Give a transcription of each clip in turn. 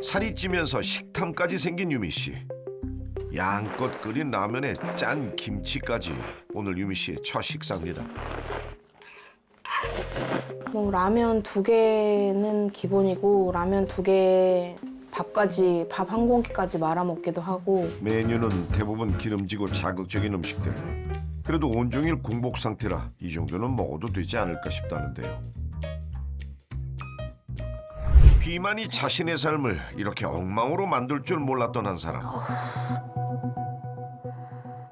살이 찌면서 식탐까지 생긴 유미 씨. 양껏 끓인 라면에 짠 김치까지 오늘 유미 씨의 첫 식사입니다. 뭐 라면 2개는 기본이고 라면 2개 밥까지 밥 한 공기까지 말아 먹기도 하고. 메뉴는 대부분 기름지고 자극적인 음식들. 그래도 온종일 공복 상태라 이 정도는 먹어도 되지 않을까 싶다는데요. 비만이 자신의 삶을 이렇게 엉망으로 만들 줄 몰랐던 한 사람.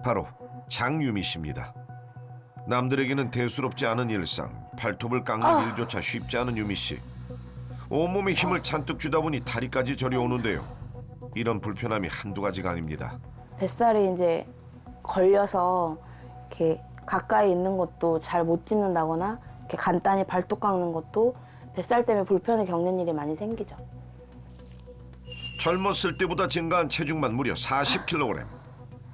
바로 장유미 씨입니다. 남들에게는 대수롭지 않은 일상, 발톱을 깎는 일조차 쉽지 않은 유미 씨. 온몸에 힘을 잔뜩 주다 보니 다리까지 저려오는데요. 이런 불편함이 한두 가지가 아닙니다. 뱃살이 이제 걸려서 이렇게 가까이 있는 것도 잘 못 찝는다거나 이렇게 간단히 발톱 깎는 것도 뱃살 때문에 불편을 겪는 일이 많이 생기죠. 젊었을 때보다 증가한 체중만 무려 40kg.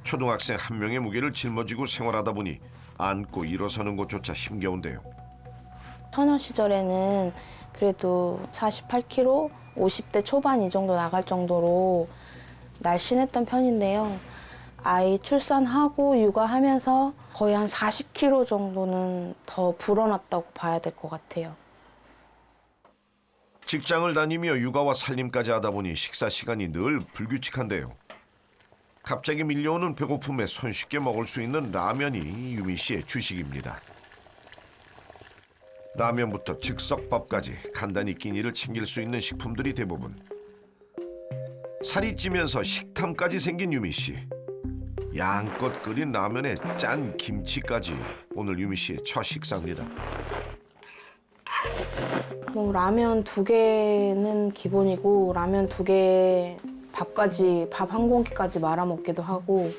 초등학생 한 명의 무게를 짊어지고 생활하다 보니 앉고 일어서는 것조차 힘겨운데요. 처녀 시절에는 그래도 48kg, 50대 초반 이 정도 나갈 정도로 날씬했던 편인데요. 아이 출산하고 육아하면서 거의 한 40kg 정도는 더 불어났다고 봐야 될 것 같아요. 직장을 다니며 육아와 살림까지 하다 보니 식사 시간이 늘 불규칙한데요. 갑자기 밀려오는 배고픔에 손쉽게 먹을 수 있는 라면이 유미 씨의 주식입니다. 라면부터 즉석밥까지 간단히 끼니를 챙길 수 있는 식품들이 대부분. 살이 찌면서 식탐까지 생긴 유미 씨. 양껏 끓인 라면에 짠 김치까지 오늘 유미 씨의 첫 식사입니다. 뭐 라면 2개는 기본이고 라면 2개 밥까지 밥 한 공기까지 말아 먹기도 하고.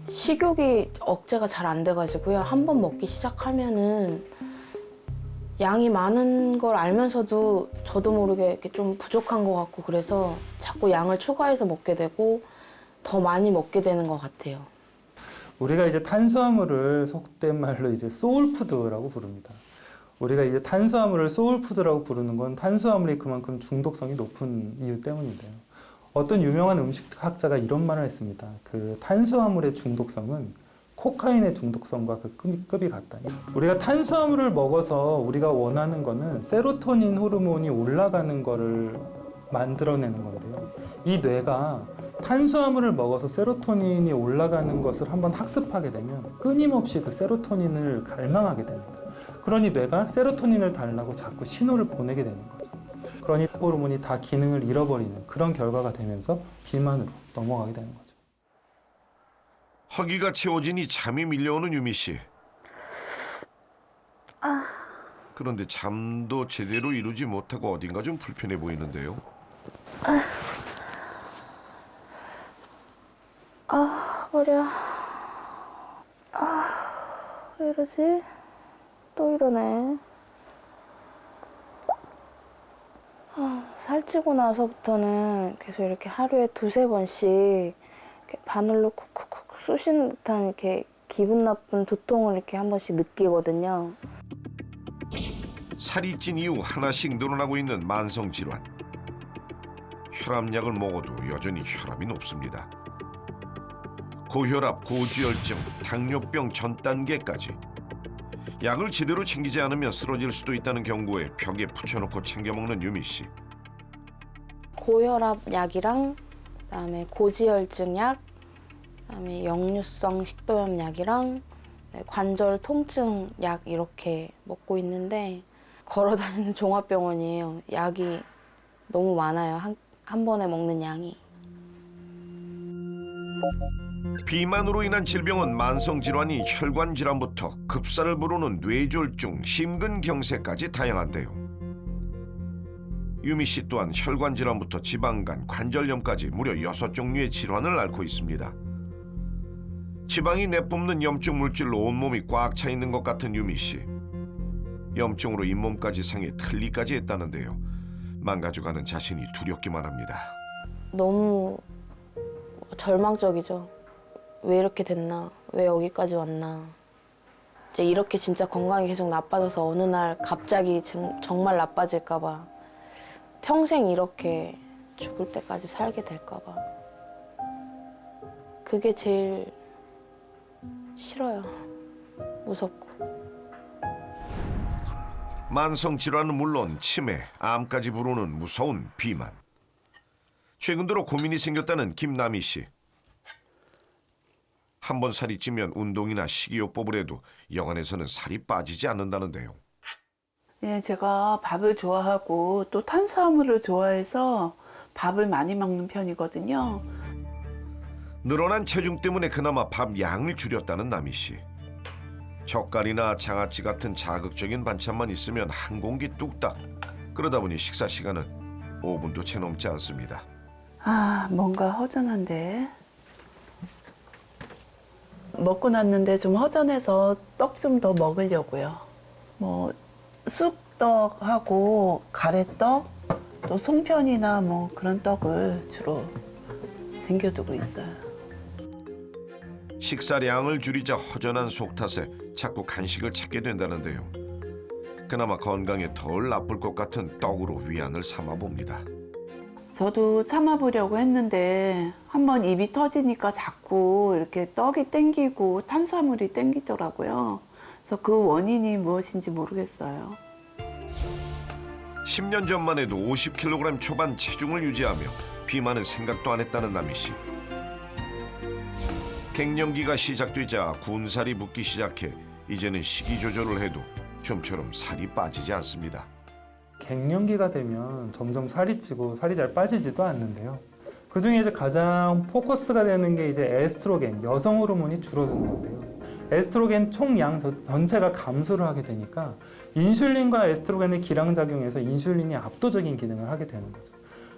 식욕이 억제가 잘 안 돼가지고요. 한 번 먹기 시작하면은 양이 많은 걸 알면서도 저도 모르게 이렇게 좀 부족한 것 같고 그래서 자꾸 양을 추가해서 먹게 되고 더 많이 먹게 되는 것 같아요. 우리가 이제 탄수화물을 속된 말로 이제 소울푸드라고 부릅니다. 우리가 이제 탄수화물을 소울푸드라고 부르는 건 탄수화물이 그만큼 중독성이 높은 이유 때문인데요. 어떤 유명한 음식학자가 이런 말을 했습니다. 그 탄수화물의 중독성은 코카인의 중독성과 그 급이 같다. 우리가 탄수화물을 먹어서 우리가 원하는 거는 세로토닌 호르몬이 올라가는 거를 만들어내는 건데요. 이 뇌가 탄수화물을 먹어서 세로토닌이 올라가는 것을 한번 학습하게 되면 끊임없이 그 세로토닌을 갈망하게 됩니다. 그러니 뇌가 세로토닌을 달라고 자꾸 신호를 보내게 되는 거죠. 그러니 호르몬이 다 기능을 잃어버리는 그런 결과가 되면서 비만으로 넘어가게 되는 거죠. 허기가 채워지니 잠이 밀려오는 유미 씨. 그런데 잠도 제대로 이루지 못하고 어딘가 좀 불편해 보이는데요. 머리야. 왜 이러지? 또 이러네. 살찌고 나서부터는 계속 이렇게 하루에 2-3번씩 이렇게 바늘로 쿡쿡쿡 쑤시는 듯한 이렇게 기분 나쁜 두통을 이렇게 한 번씩 느끼거든요. 살이 찐 이후 하나씩 늘어나고 있는 만성 질환. 혈압약을 먹어도 여전히 혈압이 높습니다. 고혈압, 고지혈증, 당뇨병 전 단계까지. 약을 제대로 챙기지 않으면 쓰러질 수도 있다는 경고에 벽에 붙여놓고 챙겨 먹는 유미 씨. 고혈압 약이랑 그다음에 고지혈증 약, 그다음에 역류성 식도염 약이랑 관절 통증 약 이렇게 먹고 있는데 걸어 다니는 종합병원이에요. 약이 너무 많아요. 한 번에 먹는 양이. 비만으로 인한 질병은 만성 질환이 혈관 질환부터 급사를 부르는 뇌졸중, 심근경색까지 다양한데요. 유미 씨 또한 혈관 질환부터 지방간, 관절염까지 무려 6종류의 질환을 앓고 있습니다. 지방이 내뿜는 염증 물질로 온몸이 꽉 차 있는 것 같은 유미 씨. 염증으로 잇몸까지 상해 틀니까지 했다는데요. 망가져가는 자신이 두렵기만 합니다. 너무 절망적이죠. 왜 이렇게 됐나? 왜 여기까지 왔나? 이제 이렇게 진짜 건강이 계속 나빠져서 어느 날 갑자기 정말 나빠질까 봐 평생 이렇게 죽을 때까지 살게 될까 봐. 그게 제일 싫어요. 무섭고. 만성 질환은 물론 치매, 암까지 부르는 무서운 비만. 최근 들어 고민이 생겼다는 김남희 씨. 한 번 살이 찌면 운동이나 식이요법을 해도 영안에서는 살이 빠지지 않는다는데요. 예, 제가 밥을 좋아하고 또 탄수화물을 좋아해서 밥을 많이 먹는 편이거든요. 늘어난 체중 때문에 그나마 밥 양을 줄였다는 남희 씨. 젓갈이나 장아찌 같은 자극적인 반찬만 있으면 한 공기 뚝딱. 그러다 보니 식사 시간은 5분도 채 넘지 않습니다. 아, 뭔가 허전한데. 먹고 났는데 좀 허전해서 떡 좀 더 먹으려고요. 뭐 쑥떡하고 가래떡, 또 송편이나 뭐 그런 떡을 주로 챙겨두고 있어요. 식사량을 줄이자 허전한 속 탓에 자꾸 간식을 찾게 된다는데요. 그나마 건강에 덜 나쁠 것 같은 떡으로 위안을 삼아 봅니다. 저도 참아보려고 했는데 한번 입이 터지니까 자꾸 이렇게 떡이 땡기고 탄수화물이 땡기더라고요. 그래서 그 원인이 무엇인지 모르겠어요. 10년 전만 해도 50kg 초반 체중을 유지하며 비만은 생각도 안 했다는 남희 씨. 갱년기가 시작되자 군살이 붙기 시작해 이제는 식이 조절을 해도 좀처럼 살이 빠지지 않습니다. 갱년기가 되면 점점 살이 찌고 살이 잘 빠지지도 않는데요. 그 중에 이제 가장 포커스가 되는 게 이제 에스트로겐, 여성 호르몬이 줄어드는 건데요. 에스트로겐 총량 전체가 감소를 하게 되니까 인슐린과 에스트로겐의 기량작용에서 인슐린이 압도적인 기능을 하게 되는 거죠.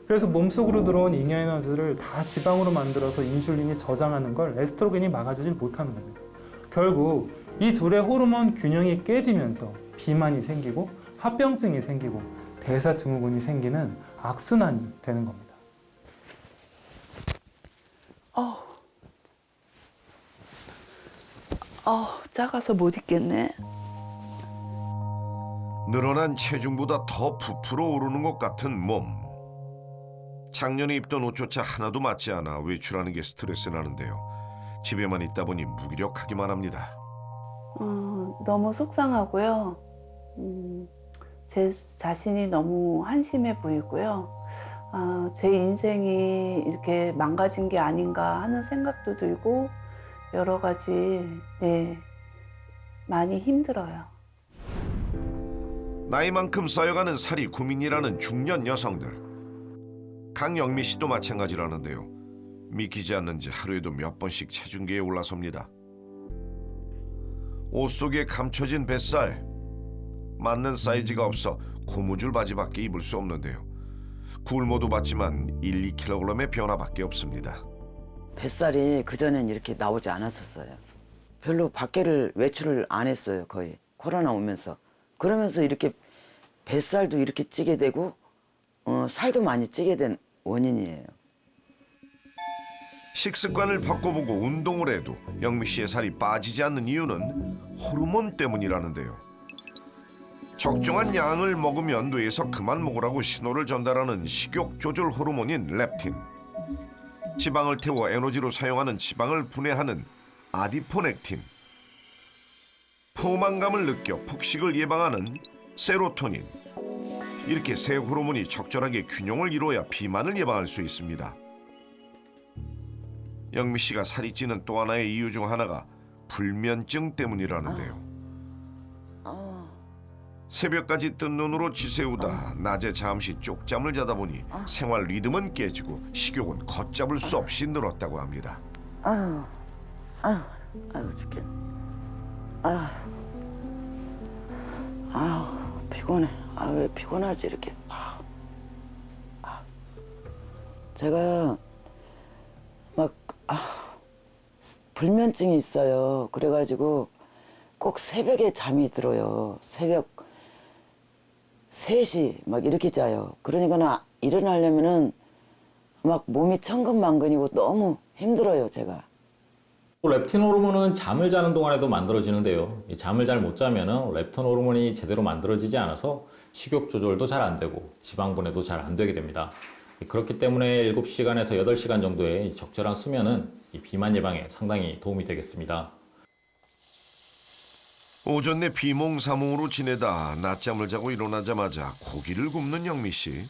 그래서 몸속으로 들어온 잉여 에너지를 다 지방으로 만들어서 인슐린이 저장하는 걸 에스트로겐이 막아주질 못하는 겁니다. 결국 이 둘의 호르몬 균형이 깨지면서 비만이 생기고 합병증이 생기고 대사증후군이 생기는 악순환이 되는 겁니다. 작아서 못 있겠네. 늘어난 체중보다 더 부풀어 오르는 것 같은 몸. 작년에 입던 옷조차 하나도 맞지 않아 외출하는 게 스트레스 나는데요. 집에만 있다 보니 무기력하기만 합니다. 너무 속상하고요. 제 자신이 너무 한심해 보이고요. 제 인생이 이렇게 망가진 게 아닌가 하는 생각도 들고 여러 가지 많이 힘들어요. 나이만큼 쌓여가는 살이 고민이라는 중년 여성들. 강영미 씨도 마찬가지라는데요. 믿기지 않는지 하루에도 몇 번씩 체중계에 올라섭니다. 옷 속에 감춰진 뱃살. 맞는 사이즈가 없어 고무줄 바지밖에 입을 수 없는데요. 굶어도 봤지만 1, 2kg의 변화밖에 없습니다. 뱃살이 그전엔 이렇게 나오지 않았었어요. 별로 밖에를 외출을 안 했어요, 거의. 코로나 오면서. 그러면서 이렇게 뱃살도 이렇게 찌게 되고 살도 많이 찌게 된 원인이에요. 식습관을 바꿔보고 운동을 해도 영미 씨의 살이 빠지지 않는 이유는 호르몬 때문이라는데요. 적정한 양을 먹으면 뇌에서 그만 먹으라고 신호를 전달하는 식욕 조절 호르몬인 렙틴. 지방을 태워 에너지로 사용하는 지방을 분해하는 아디포넥틴. 포만감을 느껴 폭식을 예방하는 세로토닌. 이렇게 세 호르몬이 적절하게 균형을 이루어야 비만을 예방할 수 있습니다. 영미 씨가 살이 찌는 또 하나의 이유 중 하나가 불면증 때문이라는데요. 새벽까지 뜬 눈으로 지새우다 낮에 잠시 쪽잠을 자다 보니 생활 리듬은 깨지고 식욕은 걷잡을 수 없이 늘었다고 합니다. 아유 죽겠네. 피곤해. 왜 피곤하지 이렇게. 제가 막 불면증이 있어요. 그래가지고 꼭 새벽에 잠이 들어요. 새벽 3시 막 이렇게 자요. 그러니까 나 일어나려면은 막 몸이 천근만근이고 너무 힘들어요, 제가. 렙틴 호르몬은 잠을 자는 동안에도 만들어지는데요. 이 잠을 잘 못 자면은 렙틴 호르몬이 제대로 만들어지지 않아서 식욕 조절도 잘 안 되고 지방 분해도 잘 안 되게 됩니다. 그렇기 때문에 7시간에서 8시간 정도의 적절한 수면은 이 비만 예방에 상당히 도움이 되겠습니다. 오전 내 비몽사몽으로 지내다 낮잠을 자고 일어나자마자 고기를 굽는 영미 씨.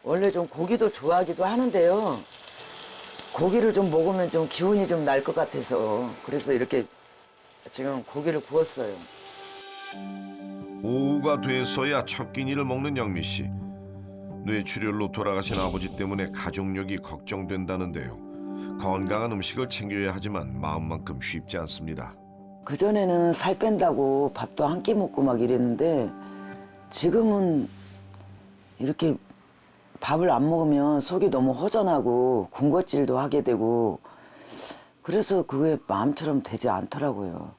원래 좀 고기도 좋아하기도 하는데요. 고기를 좀 먹으면 좀 기운이 좀 날 것 같아서 그래서 이렇게 지금 고기를 구웠어요. 오후가 돼서야 첫 끼니를 먹는 영미 씨. 뇌출혈로 돌아가신 아버지 때문에 가족력이 걱정된다는데요. 건강한 음식을 챙겨야 하지만 마음만큼 쉽지 않습니다. 그전에는 살 뺀다고 밥도 한 끼 먹고 막 이랬는데 지금은 이렇게 밥을 안 먹으면 속이 너무 허전하고 군것질도 하게 되고 그래서 그게 마음처럼 되지 않더라고요.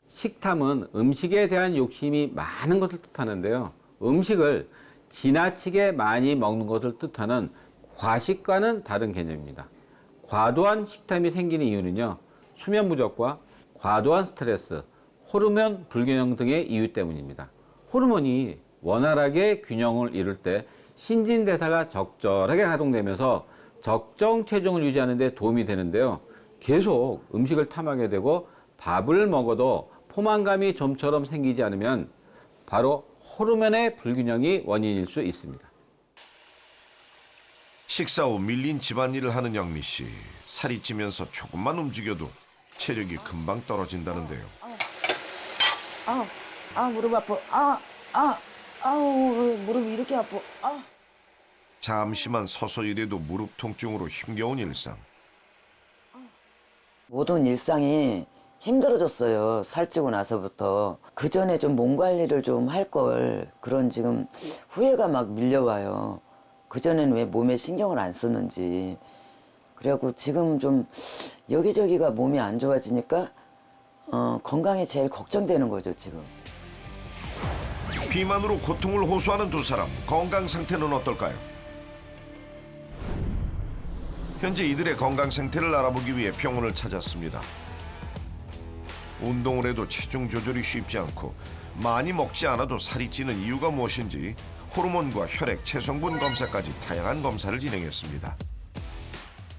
식탐은 음식에 대한 욕심이 많은 것을 뜻하는데요. 음식을 지나치게 많이 먹는 것을 뜻하는 과식과는 다른 개념입니다. 과도한 식탐이 생기는 이유는요. 수면 부족과 과도한 스트레스, 호르몬 불균형 등의 이유 때문입니다. 호르몬이 원활하게 균형을 이룰 때 신진대사가 적절하게 가동되면서 적정 체중을 유지하는 데 도움이 되는데요. 계속 음식을 탐하게 되고 밥을 먹어도 포만감이 좀처럼 생기지 않으면 바로 호르몬의 불균형이 원인일 수 있습니다. 식사 후 밀린 집안일을 하는 영미 씨. 살이 찌면서 조금만 움직여도 체력이 금방 떨어진다는데요. 무릎 아파. 아우 무릎이 이렇게 아파. 잠시만 서서 일해도 무릎 통증으로 힘겨운 일상. 모든 일상이 힘들어졌어요. 살찌고 나서부터. 그 전에 좀 몸 관리를 좀 할 걸 그런 지금 후회가 막 밀려와요. 그 전에는 왜 몸에 신경을 안 썼는지. 그래갖고 지금 좀 여기저기가 몸이 안 좋아지니까 건강이 제일 걱정되는 거죠 지금. 비만으로 고통을 호소하는 두 사람. 건강 상태는 어떨까요? 현재 이들의 건강 상태를 알아보기 위해 병원을 찾았습니다. 운동을 해도 체중 조절이 쉽지 않고 많이 먹지 않아도 살이 찌는 이유가 무엇인지 호르몬과 혈액, 체성분 검사까지 다양한 검사를 진행했습니다.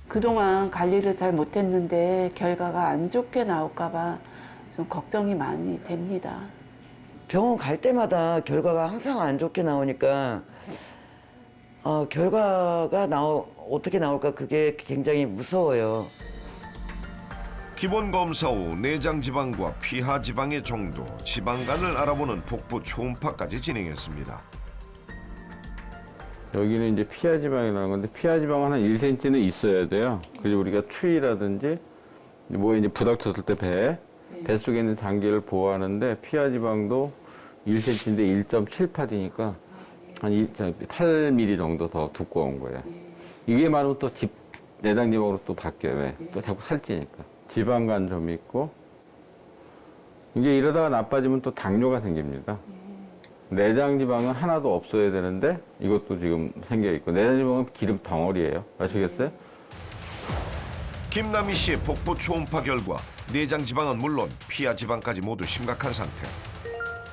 그동안 관리를 잘 못했는데 결과가 안 좋게 나올까 봐 좀 걱정이 많이 됩니다. 병원 갈 때마다 결과가 항상 안 좋게 나오니까 결과가 어떻게 나올까 그게 굉장히 무서워요. 기본 검사 후 내장 지방과 피하 지방의 정도, 지방간을 알아보는 복부 초음파까지 진행했습니다. 여기는 이제 피하지방이라는 건데 피하지방은 한 1cm는 있어야 돼요. 그리고 우리가 추위라든지 뭐 이제 부닥쳤을 때 뱃속에 있는 장기를 보호하는데 피하지방도 1cm인데 1.78이니까 한 8mm 정도 더 두꺼운 거예요. 이게 많으면 또 내장지방으로 또 바뀌어요. 왜? 또 자꾸 살찌니까. 지방간 좀 있고 이게 이러다가 나빠지면 또 당뇨가 생깁니다. 내장지방은 하나도 없어야 되는데 이것도 지금 생겨 있고 내장지방은 기름 덩어리예요. 아시겠어요? 김남희 씨의 복부 초음파 결과 내장 지방은 물론 피하 지방까지 모두 심각한 상태.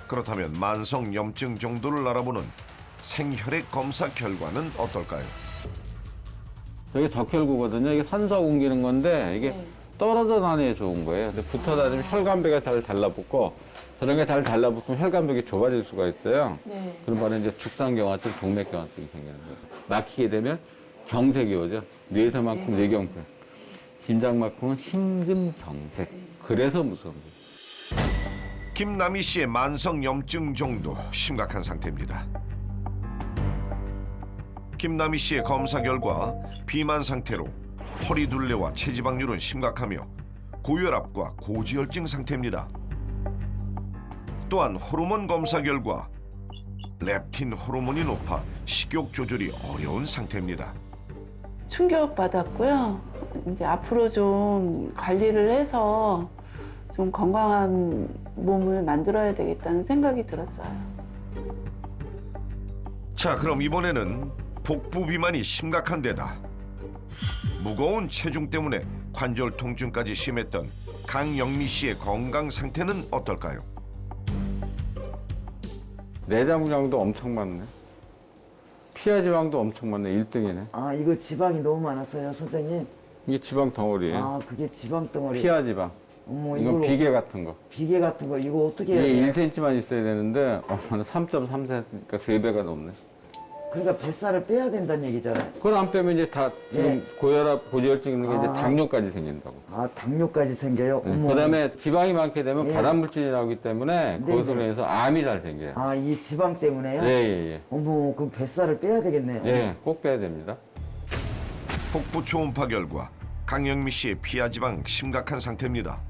그렇다면 만성 염증 정도를 알아보는 생혈액 검사 결과는 어떨까요? 저게 적혈구거든요. 이게 산소가 옮기는 건데 이게 떨어져 다니에 좋은 거예요. 근데 붙어 다니면 혈관벽에 잘 달라붙고 저런 게 잘 달라붙으면 혈관벽이 좁아질 수가 있어요. 그런 말은 이제 죽상경화증, 동맥경화증이 생기는 거예요. 막히게 되면 경색이 오죠. 뇌에서만큼 뇌경색. 심장만큼은 심근경색. 그래서 무서운 거예요. 김남희 씨의 만성 염증 정도 심각한 상태입니다. 김남희 씨의 검사 결과 비만 상태로 허리둘레와 체지방률은 심각하며 고혈압과 고지혈증 상태입니다. 또한 호르몬 검사 결과 렙틴 호르몬이 높아 식욕 조절이 어려운 상태입니다. 충격받았고요. 이제 앞으로 좀 관리를 해서 좀 건강한 몸을 만들어야 되겠다는 생각이 들었어요. 자, 그럼 이번에는 복부 비만이 심각한 데다 무거운 체중 때문에 관절 통증까지 심했던 강영미 씨의 건강 상태는 어떨까요? 내장 분양도 엄청 많네. 피하 지방도 엄청 많네. 1등이네. 아, 이거 지방이 너무 많았어요, 선생님? 이게 지방 덩어리예요. 아, 그게 지방 덩어리. 피하 지방. 어머, 이건 이거 비계 같은 거. 비계 같은 거 이거 어떻게 해야 돼요? 이게 1cm만 있어야 되는데 3.3cm니까 3배가 넘네. 그러니까 뱃살을 빼야 된다는 얘기잖아요. 그걸 안 빼면 이제 다 지금 네. 고혈압, 고지혈증 있는 게 이제 아. 당뇨까지 생긴다고. 아, 당뇨까지 생겨요? 네. 어머. 그다음에 지방이 많게 되면 예. 발암물질이 나오기 때문에 네, 그것으로 네. 인해서 암이 잘 생겨요. 아, 이 지방 때문에요? 예. 어머, 그럼 뱃살을 빼야 되겠네요. 예, 꼭 빼야 됩니다. 복부 초음파 결과 강영미 씨의 피하지방 심각한 상태입니다.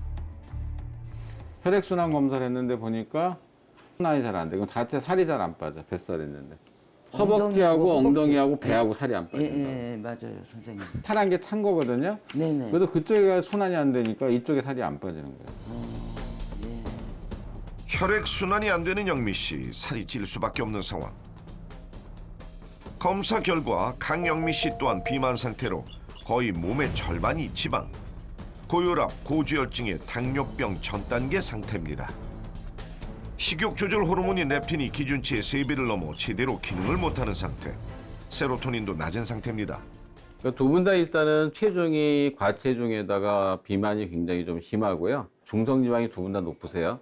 혈액순환 검사를 했는데 보니까 순환이 잘 안 돼. 이건 다 살이 잘 안 빠져. 뱃살 있는데. 허벅지하고 엉덩이하고 배하고 살이 안 예, 빠진다. 예, 맞아요, 선생님. 살한 게 찬 거거든요. 네네. 그래도 그쪽에 순환이 안 되니까 이쪽에 살이 안 빠지는 거예요. 혈액 순환이 안 되는 영미 씨, 살이 찔 수밖에 없는 상황. 검사 결과 강영미 씨 또한 비만 상태로 거의 몸의 절반이 지방, 고혈압, 고지혈증의 당뇨병 전 단계 상태입니다. 식욕 조절 호르몬인 렙틴이 기준치의 3배를 넘어 제대로 기능을 못하는 상태. 세로토닌도 낮은 상태입니다. 그러니까 두 분 다 일단은 체중이 과체중에다가 비만이 굉장히 좀 심하고요. 중성지방이 두 분 다 높으세요.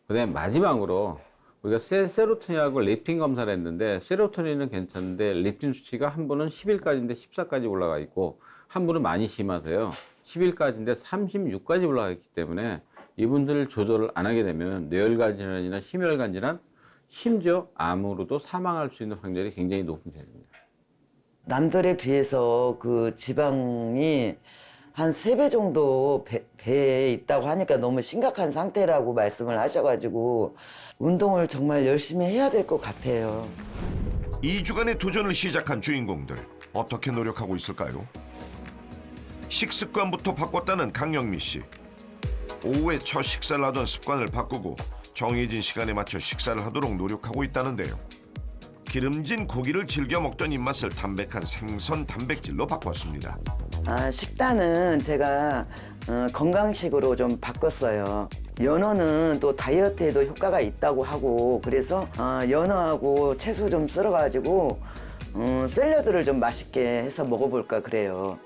그다음에 마지막으로 우리가 세로토닌하고 렙틴 검사를 했는데 세로토닌은 괜찮은데 렙틴 수치가 한 분은 10일까지인데 14까지 올라가 있고 한 분은 많이 심하세요. 10일까지인데 36까지 올라가 있기 때문에 이분들 조절을 안 하게 되면 뇌혈관 질환이나 심혈관 질환, 심지어 암으로도 사망할 수 있는 확률이 굉장히 높은 편입니다. 남들에 비해서 그 지방이 한 3배 정도 배에 있다고 하니까 너무 심각한 상태라고 말씀을 하셔가지고 운동을 정말 열심히 해야 될 것 같아요. 2주간의 도전을 시작한 주인공들, 어떻게 노력하고 있을까요? 식습관부터 바꿨다는 강영미 씨. 오후에 첫 식사를 하던 습관을 바꾸고 정해진 시간에 맞춰 식사를 하도록 노력하고 있다는데요. 기름진 고기를 즐겨 먹던 입맛을 담백한 생선 단백질로 바꿨습니다. 아, 식단은 제가 건강식으로 좀 바꿨어요. 연어는 또 다이어트에도 효과가 있다고 하고 그래서 연어하고 채소 좀 썰어가지고 샐러드를 좀 맛있게 해서 먹어볼까 그래요.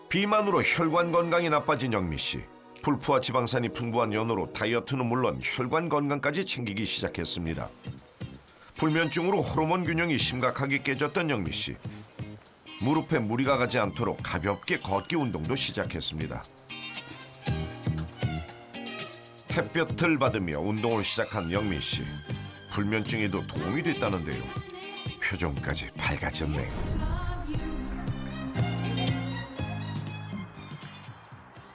비만으로 혈관 건강이 나빠진 영미 씨. 불포화 지방산이 풍부한 연어로 다이어트는 물론 혈관 건강까지 챙기기 시작했습니다. 불면증으로 호르몬 균형이 심각하게 깨졌던 영미 씨. 무릎에 무리가 가지 않도록 가볍게 걷기 운동도 시작했습니다. 햇볕을 받으며 운동을 시작한 영미 씨. 불면증에도 도움이 됐다는데요. 표정까지 밝아졌네요.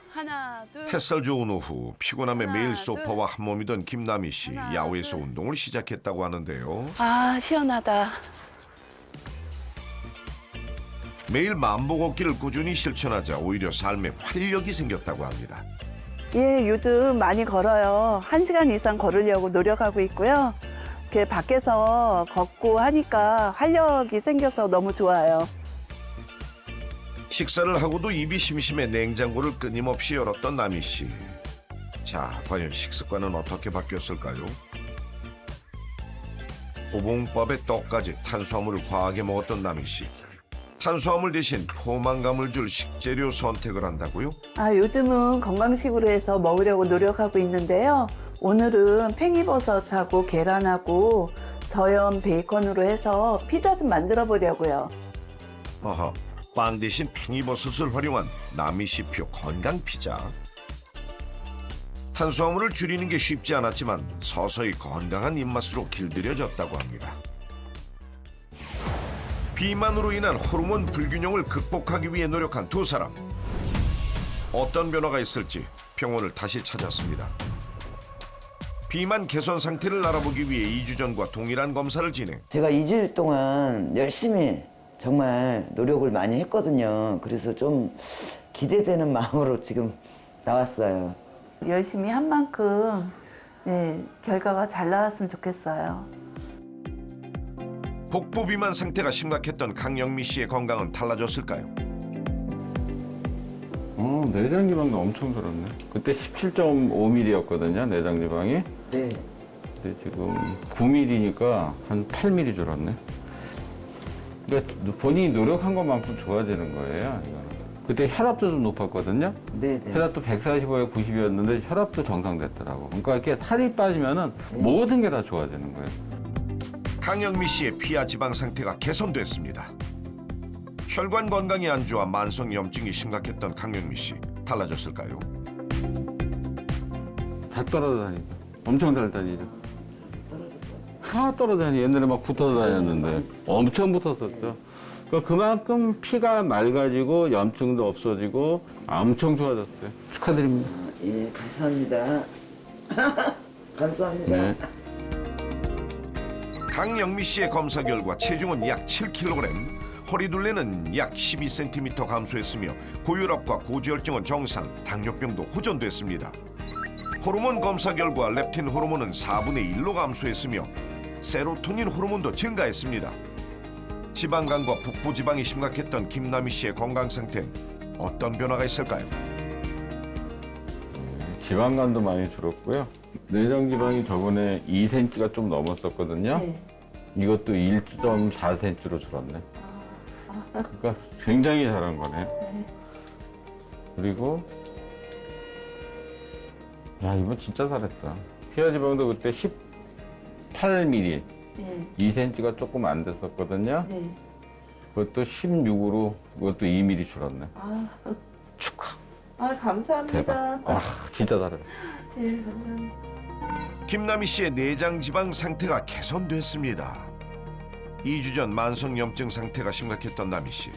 하나, 둘. 햇살 좋은 오후 피곤함에 하나, 매일 둘. 소파와 한몸이던 김남희 씨 하나, 야외에서 둘. 운동을 시작했다고 하는데요. 아, 시원하다. 매일 만보 걷기를 꾸준히 실천하자 오히려 삶에 활력이 생겼다고 합니다. 예, 요즘 많이 걸어요. 1시간 이상 걸으려고 노력하고 있고요. 이렇게 밖에서 걷고 하니까 활력이 생겨서 너무 좋아요. 식사를 하고도 입이 심심해 냉장고를 끊임없이 열었던 남희 씨. 자, 과연 식습관은 어떻게 바뀌었을까요? 호봉밥에 떡까지 탄수화물을 과하게 먹었던 남희 씨. 탄수화물 대신 포만감을 줄 식재료 선택을 한다고요? 아, 요즘은 건강식으로 해서 먹으려고 노력하고 있는데요. 오늘은 팽이버섯하고 계란하고 저염 베이컨으로 해서 피자 좀 만들어 보려고요. 어허, 빵 대신 팽이버섯을 활용한 남희 씨표 건강 피자. 탄수화물을 줄이는 게 쉽지 않았지만 서서히 건강한 입맛으로 길들여졌다고 합니다. 비만으로 인한 호르몬 불균형을 극복하기 위해 노력한 두 사람. 어떤 변화가 있을지 병원을 다시 찾았습니다. 비만 개선 상태를 알아보기 위해 2주 전과 동일한 검사를 진행. 제가 2주일 동안 열심히 정말 노력을 많이 했거든요. 그래서 좀 기대되는 마음으로 지금 나왔어요. 열심히 한 만큼 네, 결과가 잘 나왔으면 좋겠어요. 복부 비만 상태가 심각했던 강영미 씨의 건강은 달라졌을까요? 내장 지방도 엄청 들었네. 그때 17.5mm였거든요, 내장 지방이. 네. 근데 지금 9mm니까 한 8mm 줄었네. 그러니까 본인이 노력한 것만큼 좋아지는 거예요. 이거는. 그때 혈압도 좀 높았거든요. 네네. 혈압도 145에 90이었는데 혈압도 정상됐더라고. 그러니까 이렇게 살이 빠지면은 모든 게 다 좋아지는 거예요. 강영미 씨의 피하 지방 상태가 개선됐습니다. 혈관 건강이 안 좋아 만성 염증이 심각했던 강영미 씨, 달라졌을까요? 잘 떨어다니죠. 엄청 잘 다니죠. 떨어다니. 옛날에 막 붙어서 다녔는데 엄청 붙었었죠. 그러니까 그만큼 피가 맑아지고 염증도 없어지고 엄청 좋아졌어요. 축하드립니다. 예, 감사합니다. 감사합니다. 네. 강영미 씨의 검사 결과 체중은 약 7kg, 허리둘레는 약 12cm 감소했으며 고혈압과 고지혈증은 정상, 당뇨병도 호전됐습니다. 호르몬 검사 결과 렙틴 호르몬은 4분의 1로 감소했으며 세로토닌 호르몬도 증가했습니다. 지방간과 북부지방이 심각했던 김남희 씨의 건강 상태는 어떤 변화가 있을까요? 지방간도 많이 줄었고요. 내장 지방이 저번에 2cm가 좀 넘었었거든요. 네. 이것도 1.4cm로 줄었네. 그러니까 굉장히 잘한 거네. 그리고 야, 이번 진짜 잘했다. 피하 지방도 그때 18mm, 네. 2cm가 조금 안 됐었거든요. 네. 그것도 16으로 그것도 2mm 줄었네. 아, 축하. 감사합니다. 대박. 아, 진짜 잘했다. 네, 감사합니다. 김남희 씨의 내장 지방 상태가 개선됐습니다. 2주 전 만성 염증 상태가 심각했던 남희 씨.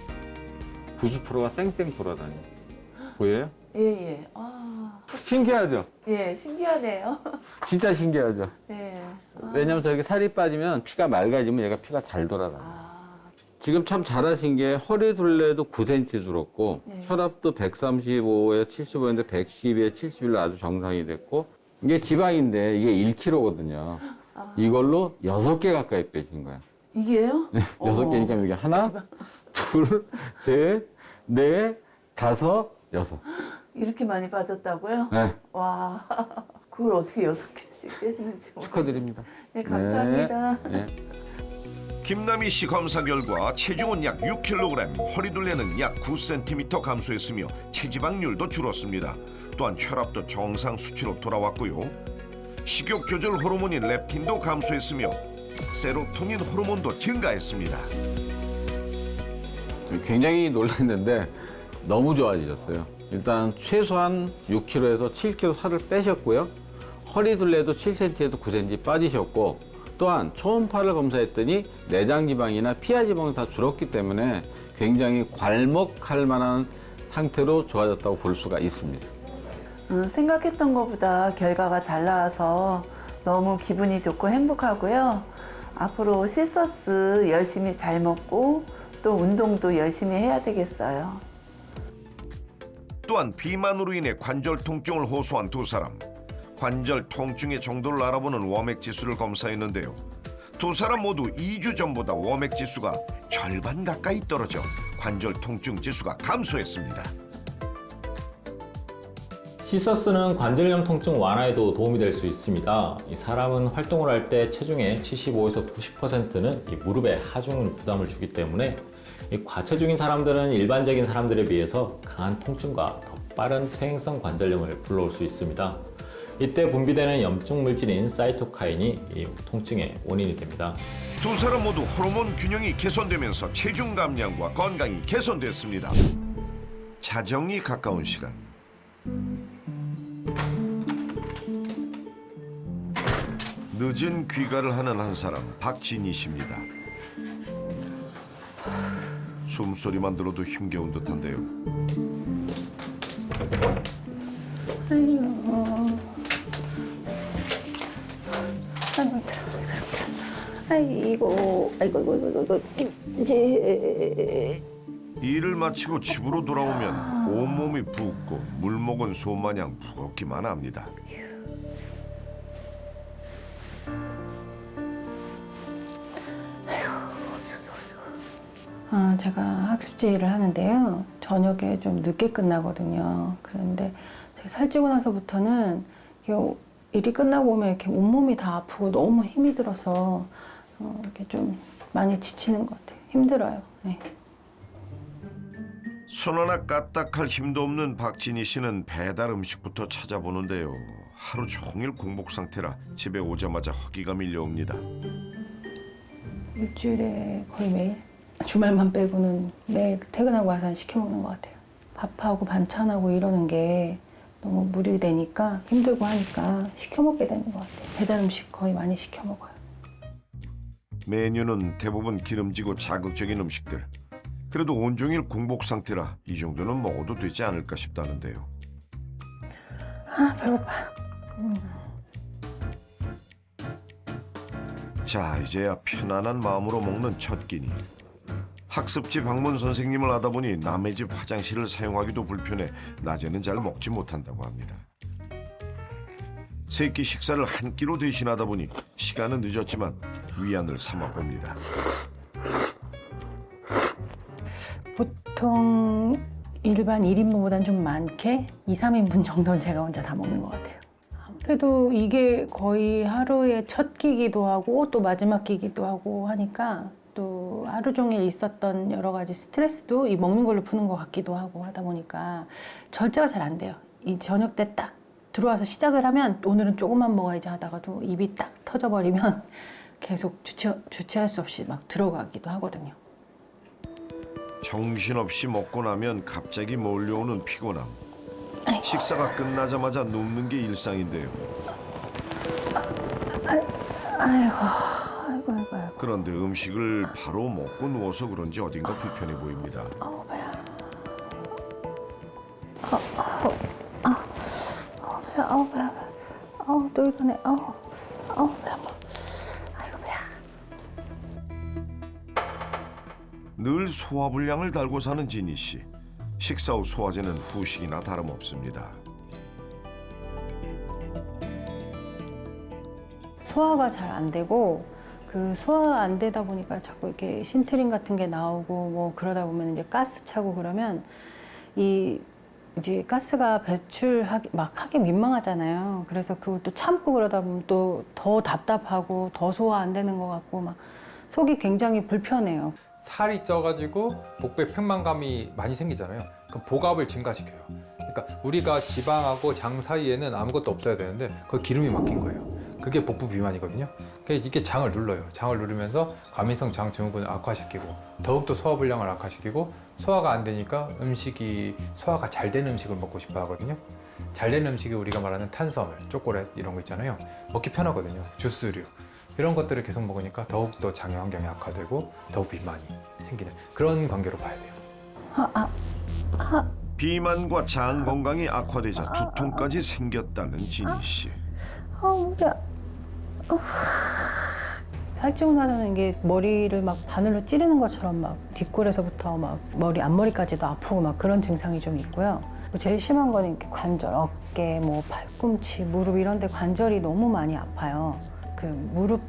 90%가 쌩쌩 돌아다녀. 보여요? 예, 예. 아, 신기하죠? 예, 신기하네요. 진짜 신기하죠? 네. 왜냐면 저렇게 살이 빠지면 피가 맑아지면 얘가 피가 잘 돌아다녀. 지금 참 잘하신 게 허리 둘레도 9cm 줄었고 네. 혈압도 135에 75였는데 112에 71로 아주 정상이 됐고 이게 지방인데 이게 1kg거든요. 이걸로 6개 가까이 빼신 거야. 이게요? 6개니까 이게 하나, 둘, 셋, 넷, 다섯, 여섯. 이렇게 많이 빠졌다고요? 네, 와, 그걸 어떻게 6개씩 했는지 축하드립니다. 네, 감사합니다. 네. 김남희 씨 검사 결과 체중은 약 6kg, 허리둘레는 약 9cm 감소했으며 체지방률도 줄었습니다. 또한 혈압도 정상 수치로 돌아왔고요. 식욕 조절 호르몬인 렙틴도 감소했으며 세로토닌 호르몬도 증가했습니다. 굉장히 놀랐는데 너무 좋아지셨어요. 일단 최소한 6kg에서 7kg 살을 빼셨고요. 허리 둘레도 7cm에서 9cm 빠지셨고 또한 초음파를 검사했더니 내장 지방이나 피하 지방이 다 줄었기 때문에 굉장히 괄목할 만한 상태로 좋아졌다고 볼 수가 있습니다. 생각했던 것보다 결과가 잘 나와서 너무 기분이 좋고 행복하고요. 앞으로 시서스 열심히 잘 먹고 또 운동도 열심히 해야 되겠어요. 또한 비만으로 인해 관절 통증을 호소한 두 사람. 관절 통증의 정도를 알아보는 워맥 지수를 검사했는데요. 두 사람 모두 2주 전보다 워맥 지수가 절반 가까이 떨어져 관절 통증 지수가 감소했습니다. 시서스는 관절염 통증 완화에도 도움이 될 수 있습니다. 이 사람은 활동을 할 때 체중의 75에서 90%는 이 무릎에 하중 부담을 주기 때문에 이 과체중인 사람들은 일반적인 사람들에 비해서 강한 통증과 더 빠른 퇴행성 관절염을 불러올 수 있습니다. 이때 분비되는 염증 물질인 사이토카인이 이 통증의 원인이 됩니다. 두 사람 모두 호르몬 균형이 개선되면서 체중 감량과 건강이 개선됐습니다. 자정이 가까운 시간. 늦은 귀가를 하는 한 사람 박진희 씨입니다. 숨소리만 들어도 힘겨운 듯한데요. 아이고 이제 일을 마치고 집으로 돌아오면 온몸이 붓고 물 먹은 소마냥 무겁기만 합니다. 제가 학습지 일을 하는데요. 저녁에 좀 늦게 끝나거든요. 그런데 제가 살찌고 나서부터는 이렇게 일이 끝나고 오면 이렇게 온몸이 다 아프고 너무 힘이 들어서 이렇게 좀 많이 지치는 것 같아요. 힘들어요. 네. 손 하나 까딱할 힘도 없는 박진희 씨는 배달 음식부터 찾아보는데요. 하루 종일 공복 상태라 집에 오자마자 허기가 밀려옵니다. 일주일에 거의 매일 주말만 빼고는 매일 퇴근하고 와서 시켜 먹는 것 같아요. 밥하고 반찬하고 이러는 게 너무 무리되니까 힘들고 하니까 시켜 먹게 되는 것 같아요. 배달 음식 거의 많이 시켜 먹어요. 메뉴는 대부분 기름지고 자극적인 음식들. 그래도 온종일 공복 상태라 이 정도는 먹어도 되지 않을까 싶다는데요. 아, 배고파. 자, 이제야 편안한 마음으로 먹는 첫 끼니. 학습지 방문 선생님을 하다 보니 남의 집 화장실을 사용하기도 불편해 낮에는 잘 먹지 못한다고 합니다. 세 끼 식사를 한 끼로 대신하다 보니 시간은 늦었지만 위안을 삼아 봅니다. 보통 일반 1인분보다는 좀 많게 2, 3인분 정도는 제가 혼자 다 먹는 것 같아요. 아무래도 이게 거의 하루의 첫 끼기도 하고 또 마지막 끼기도 하고 하니까 또 하루 종일 있었던 여러 가지 스트레스도 이 먹는 걸로 푸는 것 같기도 하고 하다 보니까 절제가 잘 안 돼요. 이 저녁 때 딱 들어와서 시작을 하면 오늘은 조금만 먹어야지 하다가도 입이 딱 터져버리면 계속 주체할 수 없이 막 들어가기도 하거든요. 정신없이 먹고 나면 갑자기 몰려오는 피곤함. 식사가 끝나자마자 눕는 게 일상인데요. 아이고. 그런데 음식을 바로 먹고 누워서 그런지 어딘가 불편해 보입니다. 배야. 배야. 또 이러네. 배야. 아이고, 배야. 늘 소화불량을 달고 사는 진희 씨. 식사 후 소화제는 후식이나 다름없습니다. 소화가 잘 안 되고 그 소화 안 되다 보니까 자꾸 이렇게 신트림 같은 게 나오고 뭐 그러다 보면 이제 가스 차고 그러면 이제 가스가 하기 민망하잖아요. 그래서 그걸 또 참고 그러다 보면 또 더 답답하고 더 소화 안 되는 것 같고 막 속이 굉장히 불편해요. 살이 쪄가지고 복부에 팽만감이 많이 생기잖아요. 그럼 복압을 증가시켜요. 그러니까 우리가 지방하고 장 사이에는 아무것도 없어야 되는데 거기 기름이 막힌 거예요. 그게 복부 비만이거든요. 그래서 이게 장을 눌러요. 장을 누르면서 과민성 장 증후군을 악화시키고 더욱더 소화불량을 악화시키고 소화가 안 되니까 소화가 잘 되는 음식을 먹고 싶어 하거든요. 잘 되는 음식이 우리가 말하는 탄수화물, 초콜릿 이런 거 있잖아요. 먹기 편하거든요. 주스류. 이런 것들을 계속 먹으니까 더욱더 장의 환경이 악화되고 더욱 비만이 생기는 그런 관계로 봐야 돼요. 비만과 장 건강이 악화되자 두통까지 생겼다는 진희 씨. 머리야. 살찌고 나서는 이게 머리를 막 바늘로 찌르는 것처럼 막 뒷골에서부터 막 앞머리까지도 아프고 막 그런 증상이 좀 있고요. 제일 심한 거는 이렇게 관절, 어깨, 뭐 팔꿈치, 무릎 이런 데 관절이 너무 많이 아파요. 그 무릎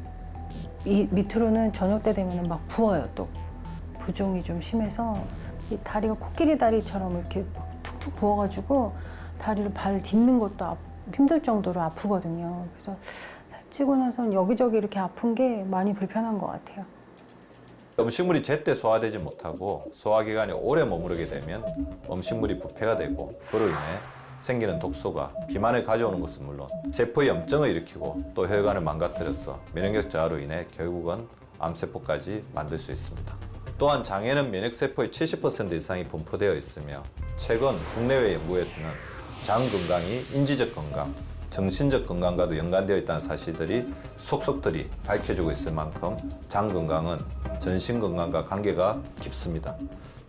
밑으로는 저녁 때 되면 막 부어요. 또 부종이 좀 심해서 이 다리가 코끼리 다리처럼 이렇게 막 툭툭 부어가지고 다리를 발 딛는 것도 힘들 정도로 아프거든요. 그래서 살찌고 나서는 여기저기 이렇게 아픈 게 많이 불편한 것 같아요. 음식물이 제때 소화되지 못하고 소화기관이 오래 머무르게 되면 음식물이 부패가 되고 그로 인해 생기는 독소가 비만을 가져오는 것은 물론 세포의 염증을 일으키고 또 혈관을 망가뜨려서 면역력 저하로 인해 결국은 암세포까지 만들 수 있습니다. 또한 장에는 면역세포의 70% 이상이 분포되어 있으며 최근 국내외 연구에서는 장 건강이 인지적 건강, 정신적 건강과도 연관되어 있다는 사실들이 속속들이 밝혀지고 있을 만큼 장 건강은 전신 건강과 관계가 깊습니다.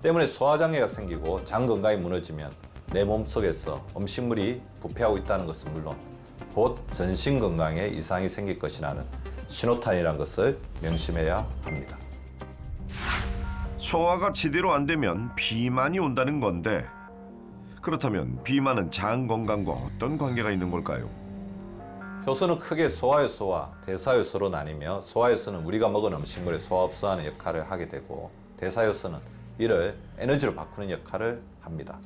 때문에 소화장애가 생기고 장 건강이 무너지면 내 몸속에서 음식물이 부패하고 있다는 것은 물론 곧 전신 건강에 이상이 생길 것이라는 신호탄이라는 것을 명심해야 합니다. 소화가 제대로 안 되면 비만이 온다는 건데 그렇다면 비만은 장 건강과 어떤 관계가 있는 걸까요? 효소는 크게 소화효소와 대사효소로 나뉘며 소화효소는 우리가 먹은 음식물에 소화흡수하는 역할을 하게 되고 대사효소는 이를 에너지로 바꾸는 역할을 합니다.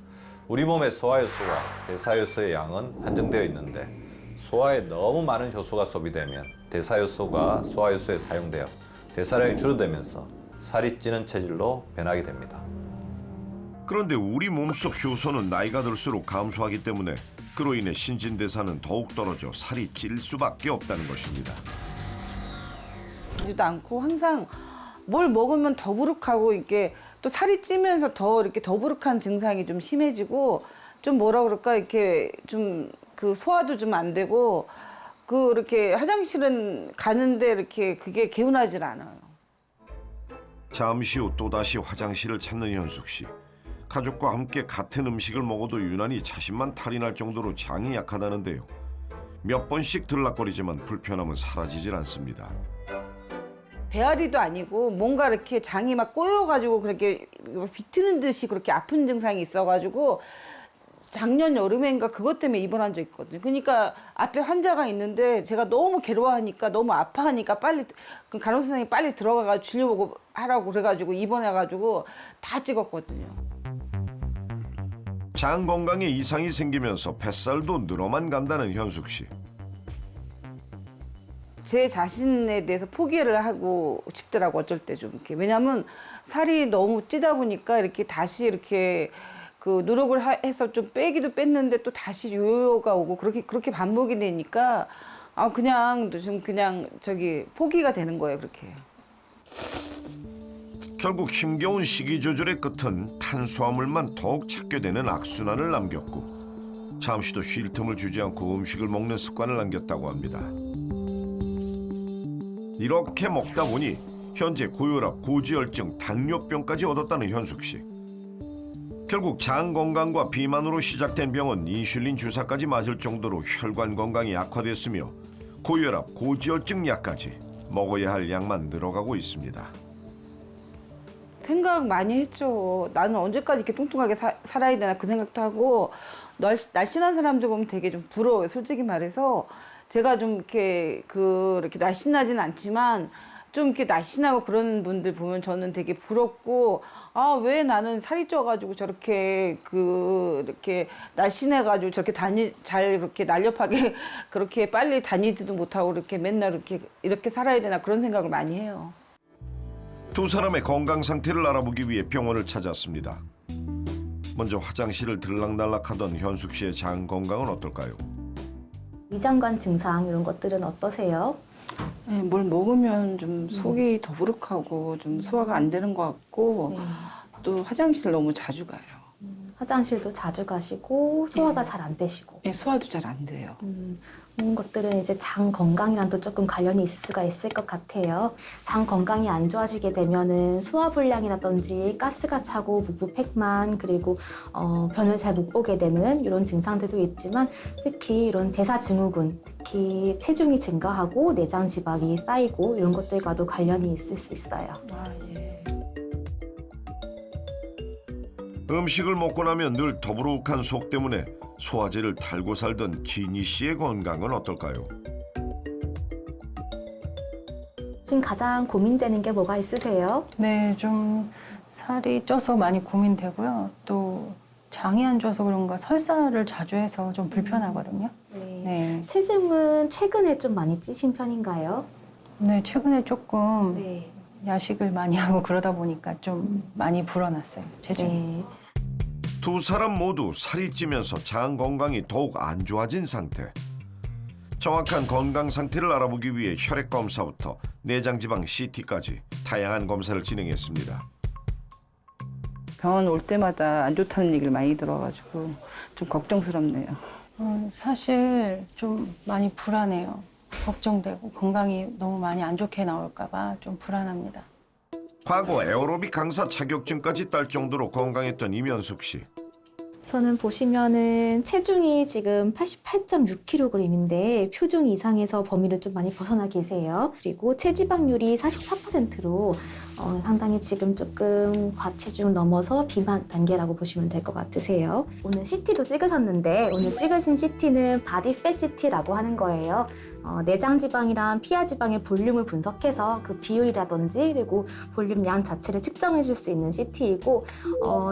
우리 몸의 소화효소와 대사효소의 양은 한정되어 있는데 소화에 너무 많은 효소가 소비되면 대사효소가 소화효소에 사용되어 대사량이 줄어들면서 살이 찌는 체질로 변하게 됩니다. 그런데 우리 몸속 효소는 나이가 들수록 감소하기 때문에 그로 인해 신진대사는 더욱 떨어져 살이 찔 수밖에 없다는 것입니다. 지도 않고 항상 뭘 먹으면 더부룩하고 이렇게 또 살이 찌면서 더 이렇게 더부룩한 증상이 좀 심해지고 좀 뭐라 그럴까 이렇게 좀 그 소화도 좀 안 되고 그 이렇게 화장실은 가는데 이렇게 그게 개운하질 않아요. 잠시 후 또다시 화장실을 찾는 현숙 씨. 가족과 함께 같은 음식을 먹어도 유난히 자신만 탈이 날 정도로 장이 약하다는데요. 몇 번씩 들락거리지만 불편함은 사라지질 않습니다. 배앓이도 아니고 뭔가 이렇게 장이 막 꼬여가지고 그렇게 비트는 듯이 그렇게 아픈 증상이 있어가지고 작년 여름엔가 그것 때문에 입원한 적 있거든요. 그러니까 앞에 환자가 있는데 제가 너무 괴로워하니까 너무 아파하니까 빨리 그 간호사 선생님이 빨리 들어가가지고 진료보고 하라고 그래가지고 입원해가지고 다 찍었거든요. 장 건강에 이상이 생기면서 뱃살도 늘어만 간다는 현숙 씨. 제 자신에 대해서 포기를 하고 싶더라고 어쩔 때 좀 이렇게. 왜냐면 살이 너무 찌다 보니까 이렇게 다시 이렇게 그 노력을 해서 좀 빼기도 뺐는데 또 다시 요요가 오고 그렇게 반복이 되니까 아 그냥 좀 그냥 저기 포기가 되는 거예요 그렇게. 결국 힘겨운 식이 조절의 끝은 탄수화물만 더욱 찾게 되는 악순환을 남겼고 잠시도 쉴 틈을 주지 않고 음식을 먹는 습관을 남겼다고 합니다. 이렇게 먹다 보니 현재 고혈압, 고지혈증, 당뇨병까지 얻었다는 현숙 씨. 결국 장 건강과 비만으로 시작된 병은 인슐린 주사까지 맞을 정도로 혈관 건강이 악화됐으며 고혈압, 고지혈증 약까지 먹어야 할 양만 늘어가고 있습니다. 생각 많이 했죠. 나는 언제까지 이렇게 뚱뚱하게 살아야 되나 그 생각도 하고 날씬한 사람들 보면 되게 좀 부러워요. 솔직히 말해서 제가 좀 이렇게 이렇게 날씬하진 않지만 좀 이렇게 날씬하고 그런 분들 보면 저는 되게 부럽고 아, 왜 나는 살이 쪄가지고 저렇게 이렇게 날씬해가지고 저렇게 잘 이렇게 날렵하게 그렇게 빨리 다니지도 못하고 이렇게 맨날 이렇게 살아야 되나 그런 생각을 많이 해요. 두 사람의 건강 상태를 알아보기 위해 병원을 찾았습니다. 먼저 화장실을 들락날락하던 현숙 씨의 장 건강은 어떨까요? 위장관 증상 이런 것들은 어떠세요? 네, 뭘 먹으면 좀 속이 더부룩하고 좀 소화가 안 되는 것 같고 네. 또 화장실 너무 자주 가요. 화장실도 자주 가시고 소화가 잘 안 되시고. 네, 소화도 잘 안 돼요. 이런 것들은 이제 장 건강이랑도 조금 관련이 있을 수가 있을 것 같아요. 장 건강이 안 좋아지게 되면은 소화불량이라든지 가스가 차고 부부팩만 그리고 변을 잘 못 보게 되는 이런 증상들도 있지만 특히 이런 대사증후군, 특히 체중이 증가하고 내장 지방이 쌓이고 이런 것들과도 관련이 있을 수 있어요. 아, 예. 음식을 먹고 나면 늘 더부룩한 속 때문에 소화제를 달고 살던 진희 씨의 건강은 어떨까요? 지금 가장 고민되는 게 뭐가 있으세요? 네, 좀 살이 쪄서 많이 고민되고요. 또 장이 안 좋아서 그런가 설사를 자주 해서 좀 불편하거든요. 네. 네, 체중은 최근에 좀 많이 찌신 편인가요? 네 최근에 조금 네. 야식을 많이 하고 그러다 보니까 좀 많이 불어났어요, 체중이. 네. 두 사람 모두 살이 찌면서 장 건강이 더욱 안 좋아진 상태. 정확한 건강 상태를 알아보기 위해 혈액 검사부터 내장지방 CT까지 다양한 검사를 진행했습니다. 병원 올 때마다 안 좋다는 얘기를 많이 들어가지고 좀 걱정스럽네요. 사실 좀 많이 불안해요. 걱정되고 건강이 너무 많이 안 좋게 나올까 봐 좀 불안합니다. 과거 에어로빅 강사 자격증까지 딸 정도로 건강했던 임현숙 씨. 저는 보시면은 체중이 지금 88.6kg인데 표준 이상에서 범위를 좀 많이 벗어나 계세요. 그리고 체지방률이 44%로 상당히 지금 조금 과체중을 넘어서 비만 단계라고 보시면 될 것 같으세요. 오늘 CT도 찍으셨는데 오늘 찍으신 CT는 바디 팻 CT라고 하는 거예요. 내장 지방이랑 피하 지방의 볼륨을 분석해서 그 비율이라든지 그리고 볼륨 양 자체를 측정해 줄 수 있는 CT이고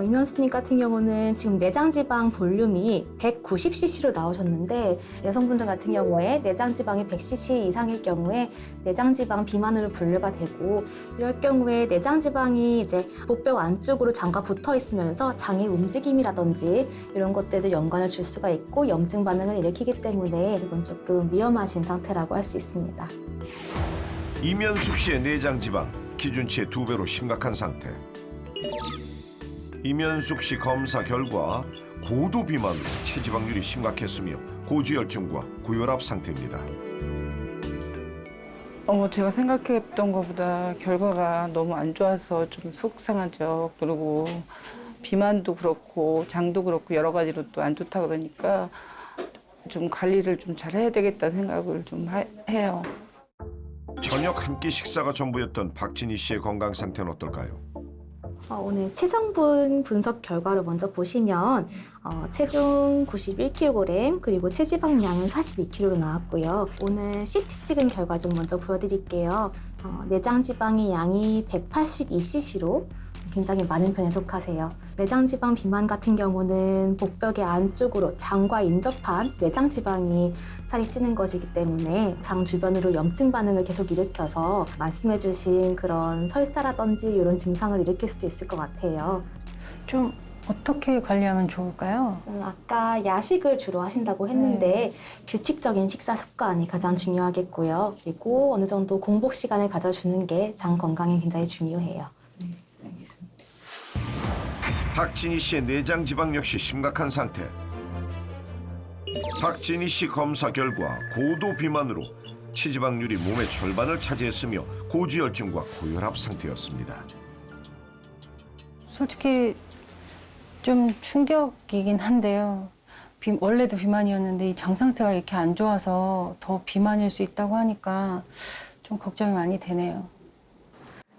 이면수님 같은 경우는 지금 내장 지방 볼륨이 190cc로 나오셨는데 여성분들 같은 경우에 내장 지방이 100cc 이상일 경우에 내장 지방 비만으로 분류가 되고 이럴 경우에 내장 지방이 이제 복벽 안쪽으로 장과 붙어 있으면서 장의 움직임이라든지 이런 것들도 연관을 줄 수가 있고 염증 반응을 일으키기 때문에 이건 조금 위험하신 상태라고 할 수 있습니다. 이면숙 씨의 내장 지방 기준치의 2배로 심각한 상태. 이면숙 씨 검사 결과 고도 비만으로 체지방률이 심각했으며 고지혈증과 고혈압 상태입니다. 제가 생각했던 것보다 결과가 너무 안 좋아서 좀 속상하죠. 그리고 비만도 그렇고 장도 그렇고 여러 가지로 또 안 좋다 그러니까 좀 관리를 좀 잘 해야 되겠다 생각을 좀 해요. 저녁 한 끼 식사가 전부였던 박진희 씨의 건강 상태는 어떨까요? 오늘 체성분 분석 결과를 먼저 보시면 체중 91kg 그리고 체지방량은 42kg로 나왔고요. 오늘 CT 찍은 결과 좀 먼저 보여드릴게요. 내장 지방의 양이 182cc로 굉장히 많은 편에 속하세요. 내장 지방 비만 같은 경우는 복벽의 안쪽으로 장과 인접한 내장 지방이 살이 찌는 것이기 때문에 장 주변으로 염증 반응을 계속 일으켜서 말씀해주신 그런 설사라든지 이런 증상을 일으킬 수도 있을 것 같아요. 좀 어떻게 관리하면 좋을까요? 아까 야식을 주로 하신다고 했는데 규칙적인 식사 습관이 가장 중요하겠고요. 그리고 어느 정도 공복 시간을 가져주는 게 장 건강에 굉장히 중요해요. 박진희 씨의 내장 지방 역시 심각한 상태. 박진희 씨 검사 결과 고도 비만으로 체지방률이 몸의 절반을 차지했으며 고지혈증과 고혈압 상태였습니다. 솔직히 좀 충격이긴 한데요. 원래도 비만이었는데 이 장 상태가 이렇게 안 좋아서 더 비만일 수 있다고 하니까 좀 걱정이 많이 되네요.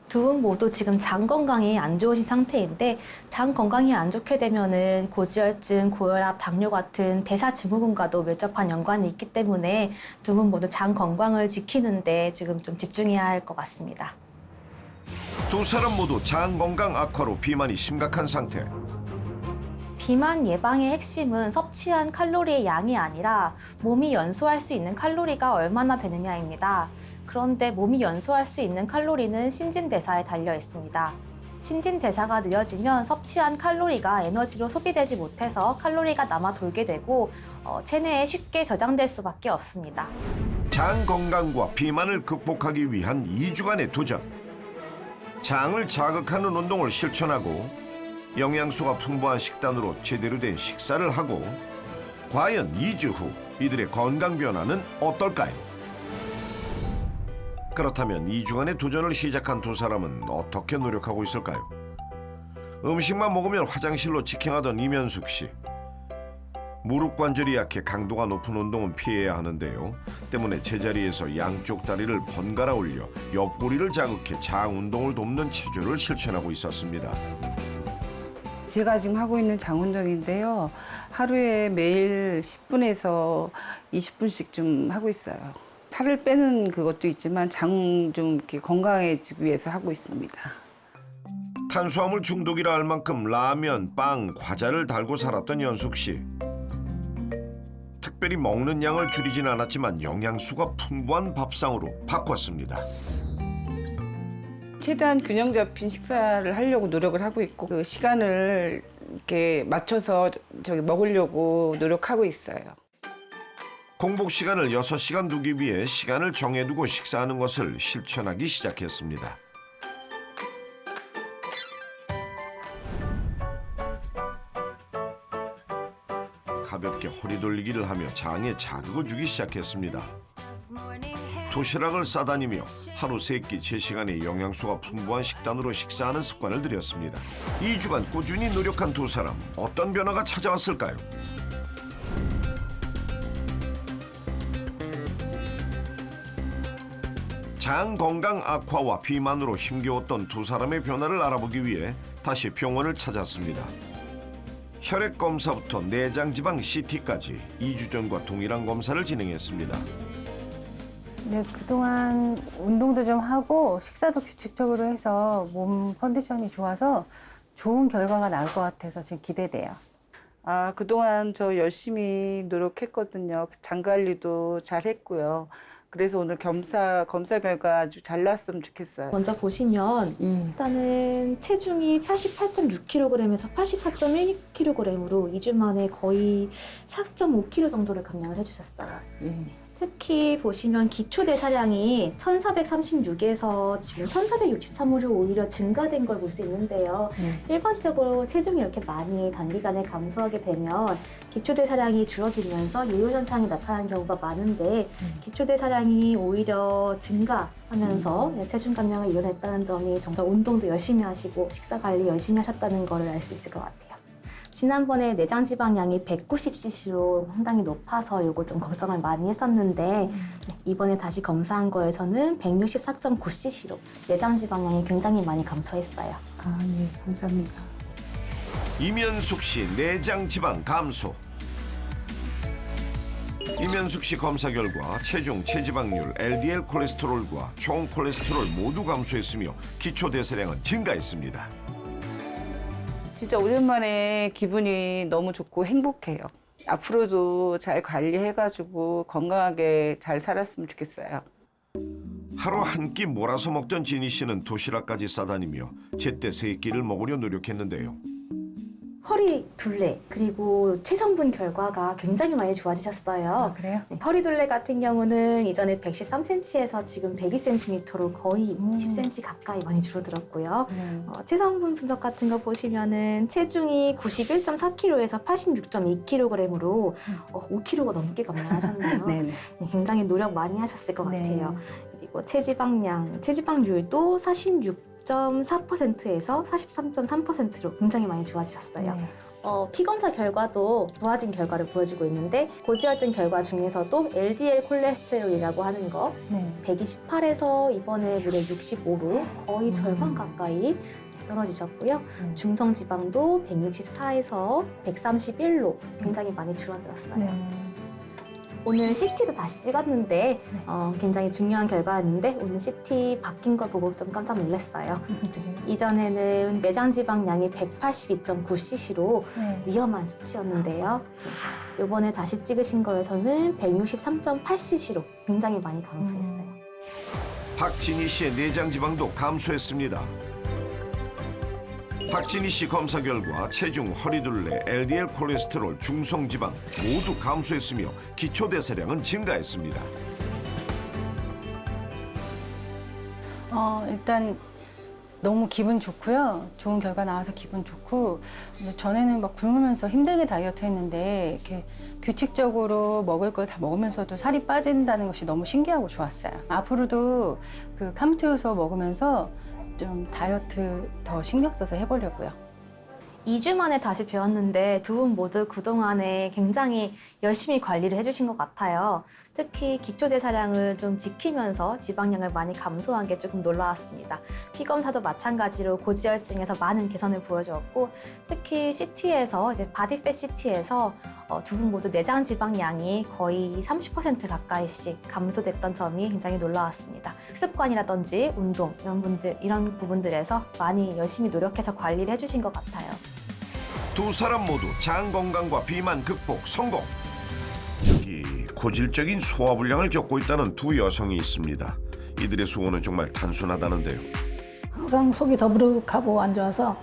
두 분 모두 지금 장 건강이 안 좋으신 상태인데 장 건강이 안 좋게 되면은 고지혈증, 고혈압, 당뇨 같은 대사증후군과도 밀접한 연관이 있기 때문에 두 분 모두 장 건강을 지키는데 지금 좀 집중해야 할 것 같습니다. 두 사람 모두 장 건강 악화로 비만이 심각한 상태. 비만 예방의 핵심은 섭취한 칼로리의 양이 아니라 몸이 연소할 수 있는 칼로리가 얼마나 되느냐입니다. 그런데 몸이 연소할 수 있는 칼로리는 신진대사에 달려 있습니다. 신진대사가 느려지면 섭취한 칼로리가 에너지로 소비되지 못해서 칼로리가 남아 돌게 되고 체내에 쉽게 저장될 수밖에 없습니다. 장 건강과 비만을 극복하기 위한 2주간의 도전. 장을 자극하는 운동을 실천하고 영양소가 풍부한 식단으로 제대로 된 식사를 하고 과연 2주 후 이들의 건강 변화는 어떨까요? 그렇다면 2주간의 도전을 시작한 두 사람은 어떻게 노력하고 있을까요? 음식만 먹으면 화장실로 직행하던 이면숙 씨. 무릎 관절이 약해 강도가 높은 운동은 피해야 하는데요. 때문에 제자리에서 양쪽 다리를 번갈아 올려 옆구리를 자극해 장 운동을 돕는 체조를 실천하고 있었습니다. 제가 지금 하고 있는 장 운동인데요. 하루에 매일 10분에서 20분씩 좀 하고 있어요. 살을 빼는 그것도 있지만 장 좀 이렇게 건강해지기 위해서 하고 있습니다. 탄수화물 중독이라 할 만큼 라면, 빵, 과자를 달고 살았던 연숙 씨. 특별히 먹는 양을 줄이진 않았지만 영양소가 풍부한 밥상으로 바꿨습니다. 최대한 균형 잡힌 식사를 하려고 노력을 하고 있고 그 시간을 이렇게 맞춰서 먹으려고 노력하고 있어요. 공복 시간을 6시간 두기 위해 시간을 정해두고 식사하는 것을 실천하기 시작했습니다. 가볍게 허리 돌리기를 하며 장에 자극을 주기 시작했습니다. 도시락을 싸다니며 하루 3끼 제 시간에 영양소가 풍부한 식단으로 식사하는 습관을 들였습니다. 2주간 꾸준히 노력한 두 사람, 어떤 변화가 찾아왔을까요? 장 건강 악화와 비만으로 힘겨웠던 두 사람의 변화를 알아보기 위해 다시 병원을 찾았습니다. 혈액 검사부터 내장 지방 CT까지 2주 전과 동일한 검사를 진행했습니다. 네, 그동안 운동도 좀 하고 식사도 규칙적으로 해서 몸 컨디션이 좋아서 좋은 결과가 나올 것 같아서 지금 기대돼요. 그동안 저 열심히 노력했거든요. 장 관리도 잘 했고요. 그래서 오늘 검사 결과 아주 잘 나왔으면 좋겠어요. 먼저 보시면 일단은 체중이 88.6kg에서 84.1kg으로 2주 만에 거의 4.5kg 정도를 감량을 해주셨어요. 특히 보시면 기초대사량이 1436에서 지금 1463으로 오히려 증가된 걸 볼 수 있는데요. 일반적으로 체중이 이렇게 많이 단기간에 감소하게 되면 기초대사량이 줄어들면서 요요 현상이 나타나는 경우가 많은데 기초대사량이 오히려 증가하면서 체중 감량을 이뤄냈다는 점이 정말 운동도 열심히 하시고 식사 관리 열심히 하셨다는 걸 알 수 있을 것 같아요. 지난번에 내장 지방량이 190cc로 상당히 높아서 이거 좀 걱정을 많이 했었는데 이번에 다시 검사한 거에서는 164.9cc로 내장 지방량이 굉장히 많이 감소했어요. 네, 감사합니다. 이면숙 씨 내장 지방 감소. 이면숙 씨 검사 결과 체중, 체지방률, LDL 콜레스테롤과 총 콜레스테롤 모두 감소했으며 기초 대사량은 증가했습니다. 진짜 오랜만에 기분이 너무 좋고 행복해요. 앞으로도 잘 관리해가지고 건강하게 잘 살았으면 좋겠어요. 하루 한 끼 몰아서 먹던 지니 씨는 도시락까지 싸다니며 제때 세 끼를 먹으려 노력했는데요. 허리 둘레 그리고 체성분 결과가 굉장히 많이 좋아지셨어요. 그래요? 네, 허리 둘레 같은 경우는 이전에 113cm에서 지금 102cm로 거의 10cm 가까이 많이 줄어들었고요. 체성분 분석 같은 거 보시면은 체중이 91.4kg에서 86.2kg으로 5kg가 넘게 감량하셨네요. 네네. 네, 굉장히 노력 많이 하셨을 것 네. 같아요. 그리고 체지방률도 46.4%에서 43.3%로 굉장히 많이 좋아지셨어요. 네. 피검사 결과도 좋아진 결과를 보여주고 있는데 고지혈증 결과 중에서도 LDL 콜레스테롤이라고 하는 거 네. 128에서 이번에 무려 65로 거의 절반 가까이 떨어지셨고요. 중성지방도 164에서 131로 굉장히 많이 줄어들었어요. 네. 오늘 CT도 다시 찍었는데 굉장히 중요한 결과였는데 오늘 CT 바뀐 걸 보고 좀 깜짝 놀랐어요. 이전에는 내장 지방량이 182.9cc로 위험한 수치였는데요. 이번에 다시 찍으신 거에서는 163.8cc로 굉장히 많이 감소했어요. 박진희 씨의 내장 지방도 감소했습니다. 박진희 씨 검사 결과 체중, 허리둘레, LDL 콜레스테롤, 중성지방 모두 감소했으며 기초 대사량은 증가했습니다. 일단 너무 기분 좋고요. 좋은 결과 나와서 기분 좋고 전에는 막 굶으면서 힘들게 다이어트 했는데 이렇게 규칙적으로 먹을 걸 다 먹으면서도 살이 빠진다는 것이 너무 신기하고 좋았어요. 앞으로도 그 카무트 요소 먹으면서 좀 다이어트 더 신경 써서 해보려고요. 2주 만에 다시 배웠는데 두 분 모두 그동안에 굉장히 열심히 관리를 해주신 것 같아요. 특히 기초대사량을 좀 지키면서 지방량을 많이 감소한 게 조금 놀라웠습니다. 피검사도 마찬가지로 고지혈증에서 많은 개선을 보여주었고 특히 CT에서 이제 바디팻 CT에서 두 분 모두 내장 지방량이 거의 30% 가까이씩 감소됐던 점이 굉장히 놀라웠습니다. 습관이라든지 운동 이런 부분들에서 많이 열심히 노력해서 관리를 해주신 것 같아요. 두 사람 모두 장 건강과 비만 극복 성공. 여기 고질적인 소화불량을 겪고 있다는 두 여성이 있습니다. 이들의 소원은 정말 단순하다는데요. 항상 속이 더부룩하고 안 좋아서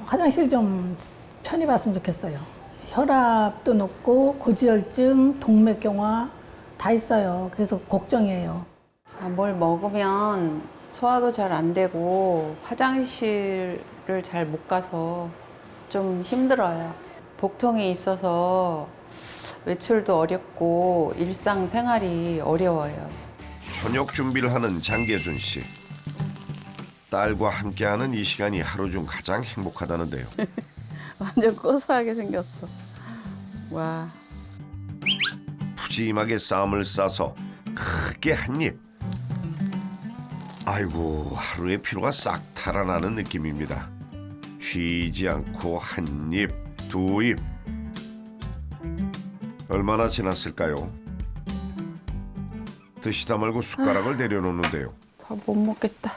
화장실 좀 편히 봤으면 좋겠어요. 혈압도 높고 고지혈증, 동맥경화 다 있어요. 그래서 걱정이에요. 뭘 먹으면 소화도 잘 안 되고 화장실을 잘 못 가서 좀 힘들어요. 복통이 있어서 외출도 어렵고 일상생활이 어려워요. 저녁 준비를 하는 장계순 씨. 딸과 함께하는 이 시간이 하루 중 가장 행복하다는데요. 완전 고소하게 생겼어. 와. 푸짐하게 쌈을 싸서 크게 한 입. 아이고, 하루의 피로가 싹 달아나는 느낌입니다. 쉬지 않고 한 입, 두 입. 얼마나 지났을까요? 드시다 말고 숟가락을 내려놓는데요. 더 못 먹겠다.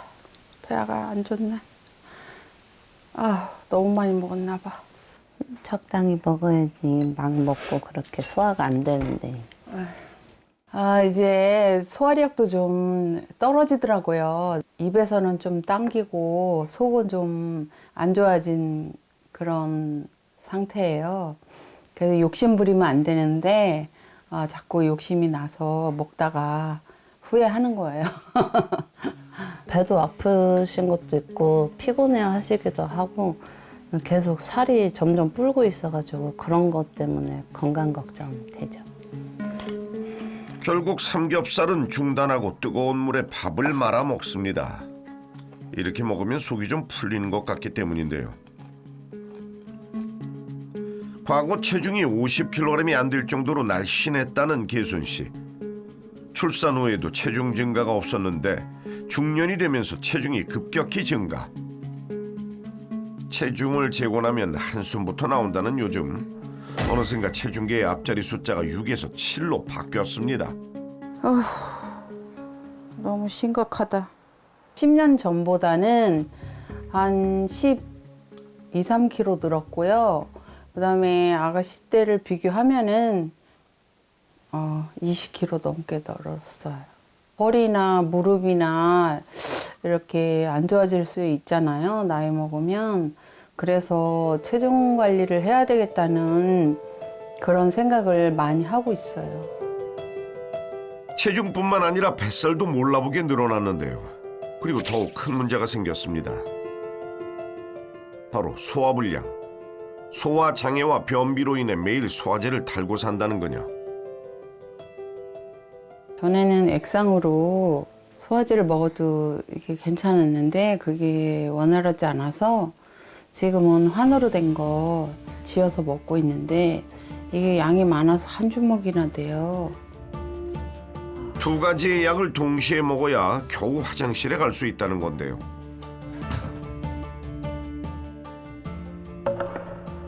배가 안 좋네. 아, 너무 많이 먹었나 봐. 적당히 먹어야지. 막 먹고 그렇게 소화가 안 되는데. 아, 이제 소화력도 좀 떨어지더라고요. 입에서는 좀 당기고 속은 좀 안 좋아진 그런 상태예요. 그래서 욕심 부리면 안 되는데 자꾸 욕심이 나서 먹다가 후회하는 거예요. 배도 아프신 것도 있고 피곤해 하시기도 하고 계속 살이 점점 불고 있어가지고 그런 것 때문에 건강 걱정 되죠. 결국 삼겹살은 중단하고 뜨거운 물에 밥을 말아 먹습니다. 이렇게 먹으면 속이 좀 풀리는 것 같기 때문인데요. 과거 체중이 50kg이 안 될 정도로 날씬했다는 개순 씨. 출산 후에도 체중 증가가 없었는데 중년이 되면서 체중이 급격히 증가. 체중을 재고 나면 한숨부터 나온다는 요즘, 어느샌가 체중계의 앞자리 숫자가 6에서 7로 바뀌었습니다. 너무 심각하다. 10년 전보다는 한 12, 13kg 늘었고요. 그다음에 아가씨 때를 비교하면은 20kg 넘게 늘었어요. 허리나 무릎이나 이렇게 안 좋아질 수 있잖아요. 나이 먹으면. 그래서 체중 관리를 해야 되겠다는 그런 생각을 많이 하고 있어요. 체중뿐만 아니라 뱃살도 몰라보게 늘어났는데요. 그리고 더욱 큰 문제가 생겼습니다. 바로 소화불량. 소화장애와 변비로 인해 매일 소화제를 달고 산다는 거냐. 전에는 액상으로 소화제를 먹어도 이게 괜찮았는데 그게 원활하지 않아서 지금은 환으로 된 거 지어서 먹고 있는데 이게 양이 많아서 한 주먹이나 돼요. 두 가지의 약을 동시에 먹어야 겨우 화장실에 갈 수 있다는 건데요.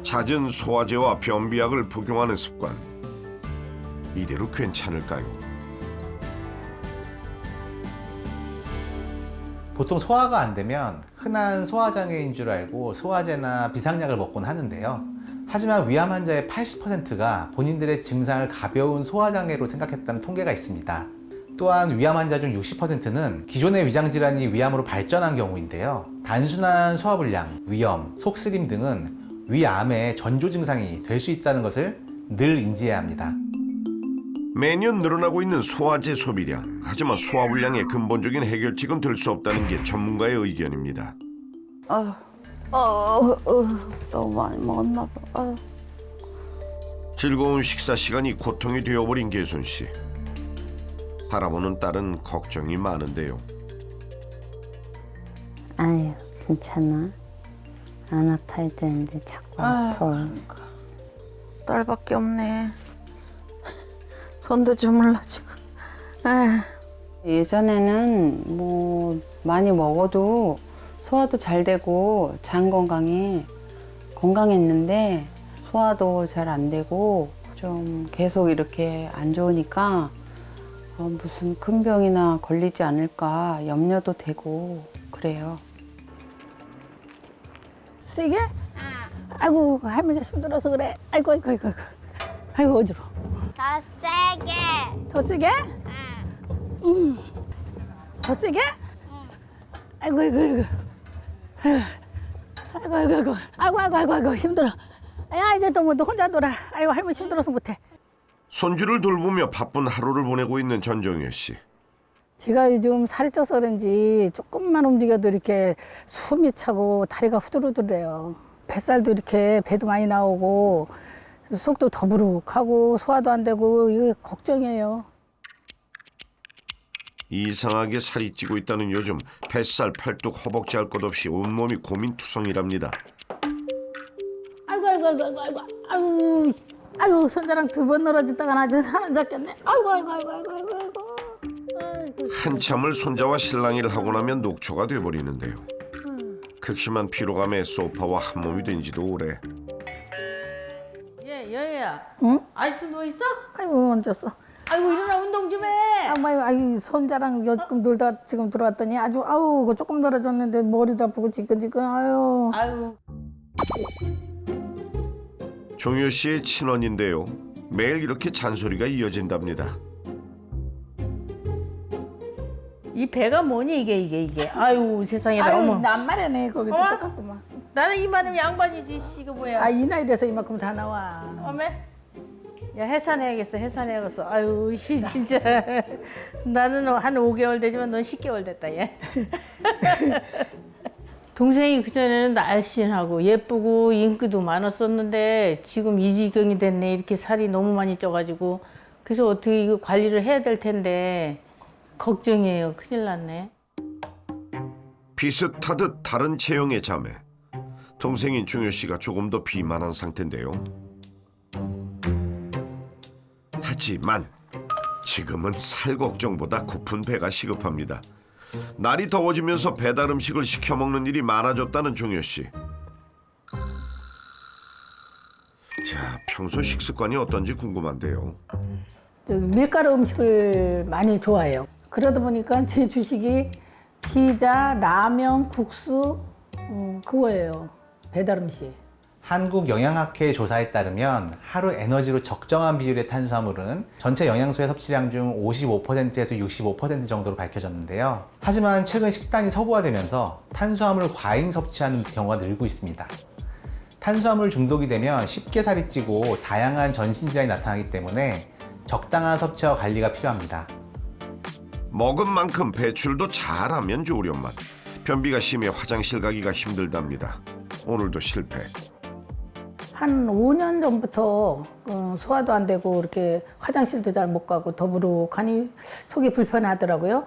잦은 소화제와 변비약을 복용하는 습관. 이대로 괜찮을까요? 보통 소화가 안 되면 흔한 소화장애인 줄 알고 소화제나 비상약을 먹곤 하는데요. 하지만 위암 환자의 80%가 본인들의 증상을 가벼운 소화장애로 생각했다는 통계가 있습니다. 또한 위암 환자 중 60%는 기존의 위장질환이 위암으로 발전한 경우인데요. 단순한 소화불량, 위염, 속쓰림 등은 위암의 전조 증상이 될 수 있다는 것을 늘 인지해야 합니다. 매년 늘어나고 있는 소화제 소비량. 하지만 소화불량의 근본적인 해결책은 될 수 없다는 게 전문가의 의견입니다. 너무 많이 먹었나 봐. 즐거운 식사 시간이 고통이 되어버린 개순 씨. 바라보는 딸은 걱정이 많은데요. 아유, 괜찮아. 안 아파야 되는데 자꾸 아파. 딸밖에 없네. 손도 주물러 지금. 예전에는 뭐 많이 먹어도 소화도 잘 되고 장 건강이 건강했는데 소화도 잘 안 되고 좀 계속 이렇게 안 좋으니까 무슨 큰 병이나 걸리지 않을까 염려도 되고 그래요. 세게? 아이고 할머니가 힘들어서 그래. 아이고 어지러워. 더 세게. 더 세게? 더 세게? 아이고 힘들어. 야 이제 또 뭐 너 혼자 놀아. 아이고 할머니 힘들어서 못해. 손주를 돌보며 바쁜 하루를 보내고 있는 전정혜 씨. 제가 요즘 살이 쪄서 그런지 조금만 움직여도 이렇게 숨이 차고 다리가 후들후들해요. 뱃살도 이렇게 배도 많이 나오고 속도 더부룩하고 소화도 안 되고 이거 걱정이에요. 이상하게 살이 찌고 있다는 요즘 뱃살, 팔뚝, 허벅지 할 것 없이 온몸이 고민투성이랍니다. 아이고 손자랑 두 번 늘어지다가 아주 사람 잡겠네. 아이고. 한참을 손자와 실랑이를 하고 나면 녹초가 돼버리는데요. 극심한 피로감에 소파와 한몸이 된 지도 오래. 여혜야. 응? 아직도 누워 있어? 아이고 얹었어. 아이고 일어나 운동 좀 해. 아이고 손자랑 요즘 놀다 지금 들어왔더니 아주 아우 조금 놀아줬는데 머리도 아프고 지끈지끈 아유. 종효 씨의 친언인데요. 매일 이렇게 잔소리가 이어진답니다. 이 배가 뭐니 이게. 아유 세상에나. 아유 어머. 남말이네 거기도 어? 똑같구만. 나는 이만하면 양반이지. 이거 뭐야? 아 이 나이 돼서 이만큼 다 나와. 어메. 야 해산해야겠어. 아유 진짜. 나는 한 5개월 되지만 넌 10개월 됐다 얘. 동생이 그전에는 날씬하고 예쁘고 인기도 많았었는데 지금 이 지경이 됐네. 이렇게 살이 너무 많이 쪄가지고. 그래서 어떻게 이거 관리를 해야 될 텐데 걱정이에요. 큰일 났네. 비슷하듯 다른 체형의 자매. 동생인 종효 씨가 조금 더 비만한 상태인데요. 하지만 지금은 살 걱정보다 고픈 배가 시급합니다. 날이 더워지면서 배달 음식을 시켜 먹는 일이 많아졌다는 종효 씨. 자, 평소 식습관이 어떤지 궁금한데요. 저기 밀가루 음식을 많이 좋아해요. 그러다 보니까 제 주식이 피자, 라면, 국수 그거예요. 배달 음식. 한국영양학회 조사에 따르면 하루 에너지로 적정한 비율의 탄수화물은 전체 영양소의 섭취량 중 55%에서 65% 정도로 밝혀졌는데요. 하지만 최근 식단이 서구화되면서 탄수화물 과잉 섭취하는 경우가 늘고 있습니다. 탄수화물 중독이 되면 쉽게 살이 찌고 다양한 전신질환이 나타나기 때문에 적당한 섭취와 관리가 필요합니다. 먹은 만큼 배출도 잘하면 좋으련만 변비가 심해 화장실 가기가 힘들답니다. 오늘도 실패. 한 5년 전부터 소화도 안 되고 이렇게 화장실도 잘 못 가고 더부룩하니 속이 불편하더라고요.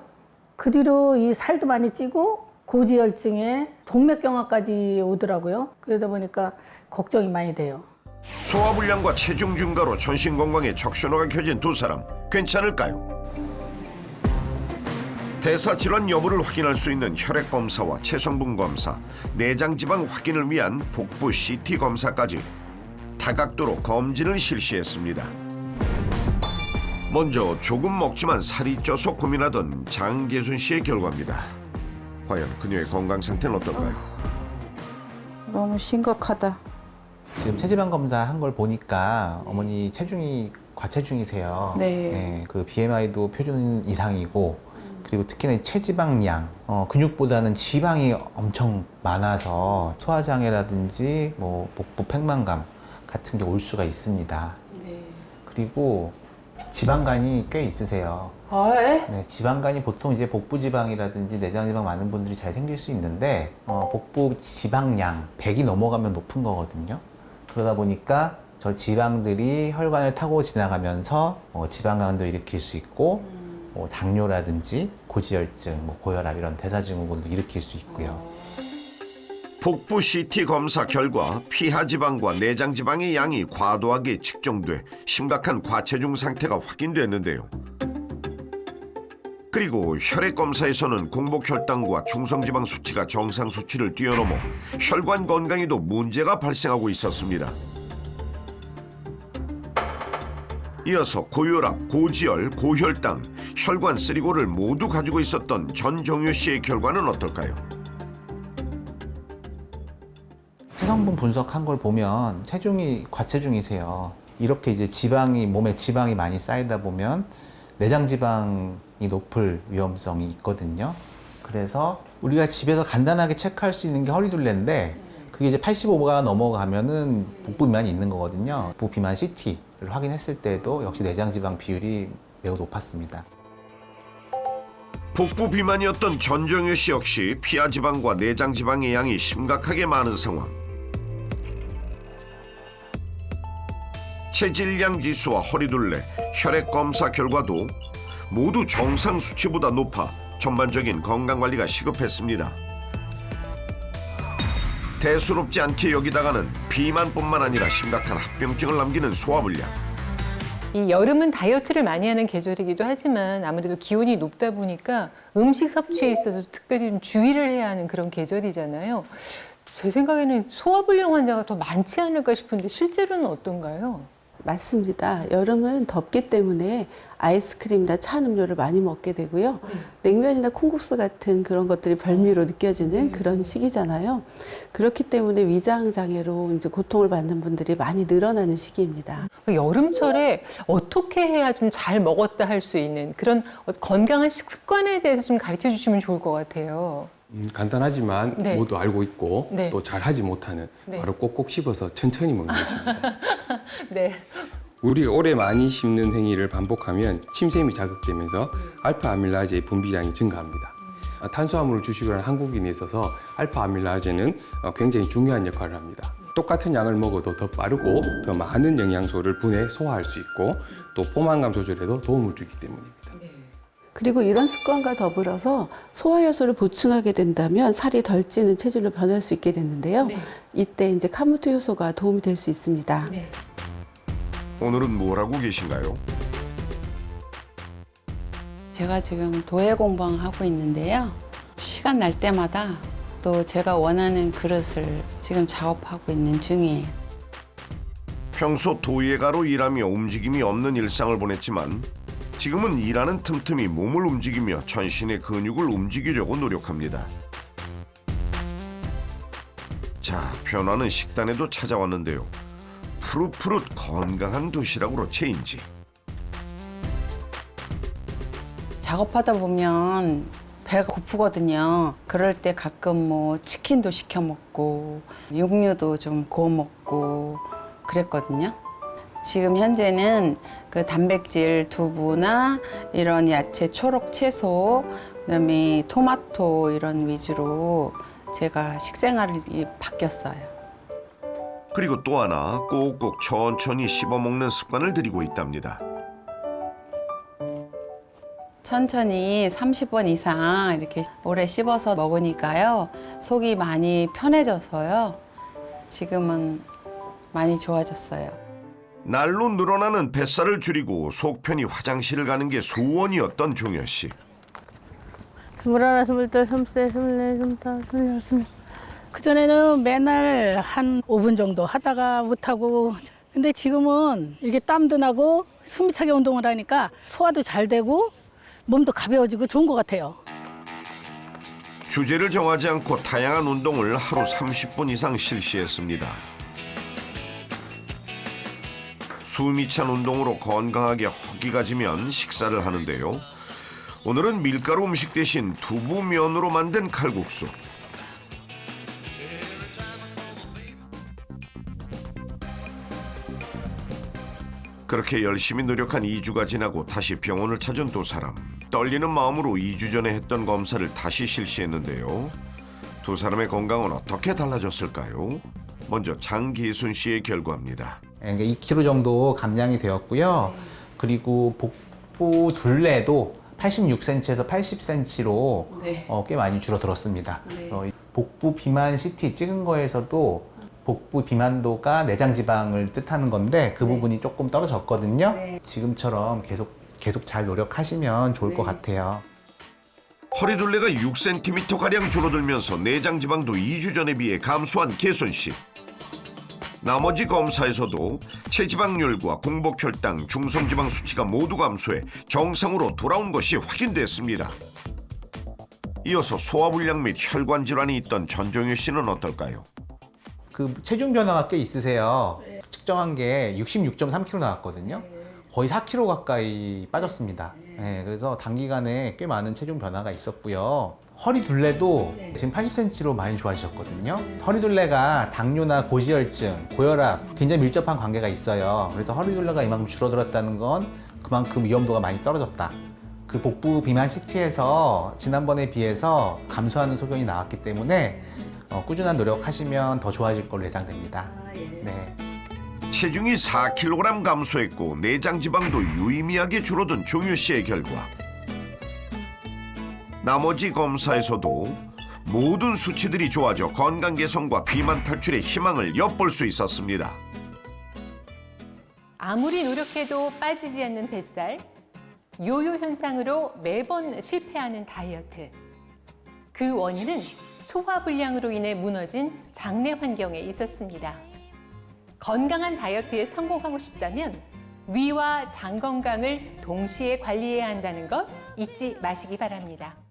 그 뒤로 이 살도 많이 찌고 고지혈증에 동맥경화까지 오더라고요. 그러다 보니까 걱정이 많이 돼요. 소화불량과 체중 증가로 전신 건강에 적신호가 켜진 두 사람. 괜찮을까요? 대사질환 여부를 확인할 수 있는 혈액 검사와 체성분 검사, 내장 지방 확인을 위한 복부 CT 검사까지 다각도로 검진을 실시했습니다. 먼저 조금 먹지만 살이 쪄서 고민하던 장계순 씨의 결과입니다. 과연 그녀의 건강 상태는 어떨까요? 너무 심각하다. 지금 체지방 검사 한 걸 보니까 어머니 체중이 과체중이세요. 네. 그 BMI도 표준 이상이고 그리고 특히나 체지방량, 근육보다는 지방이 엄청 많아서 소화장애라든지 뭐 복부 팽만감 같은 게 올 수가 있습니다. 네. 그리고 지방간이 꽤 있으세요. 네, 지방간이 보통 이제 복부 지방이라든지 내장 지방 많은 분들이 잘 생길 수 있는데 복부 지방량 100이 넘어가면 높은 거거든요. 그러다 보니까 저 지방들이 혈관을 타고 지나가면서 지방간도 일으킬 수 있고 당뇨라든지 고지혈증, 고혈압 이런 대사증후군도 일으킬 수 있고요. 복부 CT 검사 결과 피하 지방과 내장 지방의 양이 과도하게 측정돼 심각한 과체중 상태가 확인됐는데요. 그리고 혈액 검사에서는 공복 혈당과 중성 지방 수치가 정상 수치를 뛰어넘어 혈관 건강에도 문제가 발생하고 있었습니다. 이어서 고혈압, 고지혈, 고혈당, 혈관 쓰리고를 모두 가지고 있었던 전종효 씨의 결과는 어떨까요? 체성분 분석한 걸 보면 체중이 과체중이세요. 이렇게 이제 몸에 지방이 많이 쌓이다 보면 내장 지방이 높을 위험성이 있거든요. 그래서 우리가 집에서 간단하게 체크할 수 있는 게 허리둘레인데 그게 이제 85가 넘어가면은 복부 비만이 있는 거거든요. 복부 비만 CT를 확인했을 때도 역시 내장 지방 비율이 매우 높았습니다. 복부 비만이었던 전종효 씨 역시 피하 지방과 내장 지방의 양이 심각하게 많은 상황. 체질량 지수와 허리둘레, 혈액 검사 결과도 모두 정상 수치보다 높아 전반적인 건강관리가 시급했습니다. 대수롭지 않게 여기다가는 비만뿐만 아니라 심각한 합병증을 남기는 소화불량. 이 여름은 다이어트를 많이 하는 계절이기도 하지만 아무래도 기온이 높다 보니까 음식 섭취에 있어서 특별히 좀 주의를 해야 하는 그런 계절이잖아요. 제 생각에는 소화불량 환자가 더 많지 않을까 싶은데 실제로는 어떤가요? 맞습니다. 여름은 덥기 때문에 아이스크림이나 찬 음료를 많이 먹게 되고요. 냉면이나 콩국수 같은 그런 것들이 별미로 느껴지는 그런 시기잖아요. 그렇기 때문에 위장 장애로 이제 고통을 받는 분들이 많이 늘어나는 시기입니다. 여름철에 어떻게 해야 좀 잘 먹었다 할 수 있는 그런 건강한 식습관에 대해서 좀 가르쳐 주시면 좋을 것 같아요. 간단하지만 네. 모두 알고 있고 네. 또 잘하지 못하는 네. 바로 꼭꼭 씹어서 천천히 먹는 것입니다. 네. 우리가 오래 많이 씹는 행위를 반복하면 침샘이 자극되면서 알파 아밀라제의 분비량이 증가합니다. 탄수화물을 주식을 한 한국인에 있어서 알파 아밀라제는 굉장히 중요한 역할을 합니다. 똑같은 양을 먹어도 더 빠르고 더 많은 영양소를 분해 소화할 수 있고 또 포만감 조절에도 도움을 주기 때문입니다. 그리고 이런 습관과 더불어서 소화효소를 보충하게 된다면 살이 덜 찌는 체질로 변할 수 있게 됐는데요. 이때 이제 카무트 효소가 도움이 될 수 있습니다. 오늘은 뭘 하고 계신가요? 제가 지금 도예 공방하고 있는데요. 시간 날 때마다 또 제가 원하는 그릇을 지금 작업하고 있는 중이에요. 평소 도예가로 일하며 움직임이 없는 일상을 보냈지만 지금은 일하는 틈틈이 몸을 움직이며 전신의 근육을 움직이려고 노력합니다. 자, 변화는 식단에도 찾아왔는데요. 푸릇푸릇 건강한 도시락으로 체인지. 작업하다 보면 배가 고프거든요. 그럴 때 가끔 뭐 치킨도 시켜 먹고 육류도 좀 구워 먹고 그랬거든요. 지금 현재는 그 단백질 두부나 이런 야채, 초록 채소, 그다음에 토마토 이런 위주로 제가 식생활이 바뀌었어요. 그리고 또 하나 꼭꼭 천천히 씹어먹는 습관을 들이고 있답니다. 천천히 30번 이상 이렇게 오래 씹어서 먹으니까요. 속이 많이 편해져서요. 지금은 많이 좋아졌어요. 날로 늘어나는 뱃살을 줄이고 속 편히 화장실을 가는 게 소원이었던 종효 씨. 21, 22, 23, 24, 25, 26. 그전에는 맨날 한 5분 정도 하다가 못하고, 근데 지금은 이렇게 땀도 나고 숨이 차게 운동을 하니까 소화도 잘 되고 몸도 가벼워지고 좋은 것 같아요. 주제를 정하지 않고 다양한 운동을 하루 30분 이상 실시했습니다. 숨이 찬 운동으로 건강하게 허기가 지면 식사를 하는데요. 오늘은 밀가루 음식 대신 두부면으로 만든 칼국수. 그렇게 열심히 노력한 2주가 지나고 다시 병원을 찾은 두 사람. 떨리는 마음으로 2주 전에 했던 검사를 다시 실시했는데요. 두 사람의 건강은 어떻게 달라졌을까요? 먼저 장기순 씨의 결과입니다. 2kg 정도 감량이 되었고요. 그리고 복부 둘레도 86cm에서 80cm로 꽤 많이 줄어들었습니다. 복부 비만 CT 찍은 거에서도 복부 비만도가 내장 지방을 뜻하는 건데 그 부분이 조금 떨어졌거든요. 지금처럼 계속 잘 노력하시면 좋을 것 같아요. 허리 둘레가 6cm가량 줄어들면서 내장 지방도 2주 전에 비해 감소한 개순 씨. 나머지 검사에서도 체지방률과 공복혈당, 중성지방 수치가 모두 감소해 정상으로 돌아온 것이 확인됐습니다. 이어서 소화불량 및 혈관 질환이 있던 전종효 씨는 어떨까요? 그 체중 변화가 꽤 있으세요. 측정한 게 66.3kg 나왔거든요. 거의 4kg 가까이 빠졌습니다. 그래서 단기간에 꽤 많은 체중 변화가 있었고요. 허리 둘레도 지금 80cm로 많이 좋아지셨거든요. 허리 둘레가 당뇨나 고지혈증, 고혈압 굉장히 밀접한 관계가 있어요. 그래서 허리 둘레가 이만큼 줄어들었다는 건 그만큼 위험도가 많이 떨어졌다. 그 복부 비만 CT에서 지난번에 비해서 감소하는 소견이 나왔기 때문에 꾸준한 노력하시면 더 좋아질 걸로 예상됩니다. 네. 체중이 4kg 감소했고 내장 지방도 유의미하게 줄어든 종효 씨의 결과. 나머지 검사에서도 모든 수치들이 좋아져 건강 개선과 비만 탈출의 희망을 엿볼 수 있었습니다. 아무리 노력해도 빠지지 않는 뱃살, 요요 현상으로 매번 실패하는 다이어트. 그 원인은 소화불량으로 인해 무너진 장내 환경에 있었습니다. 건강한 다이어트에 성공하고 싶다면 위와 장 건강을 동시에 관리해야 한다는 것 잊지 마시기 바랍니다.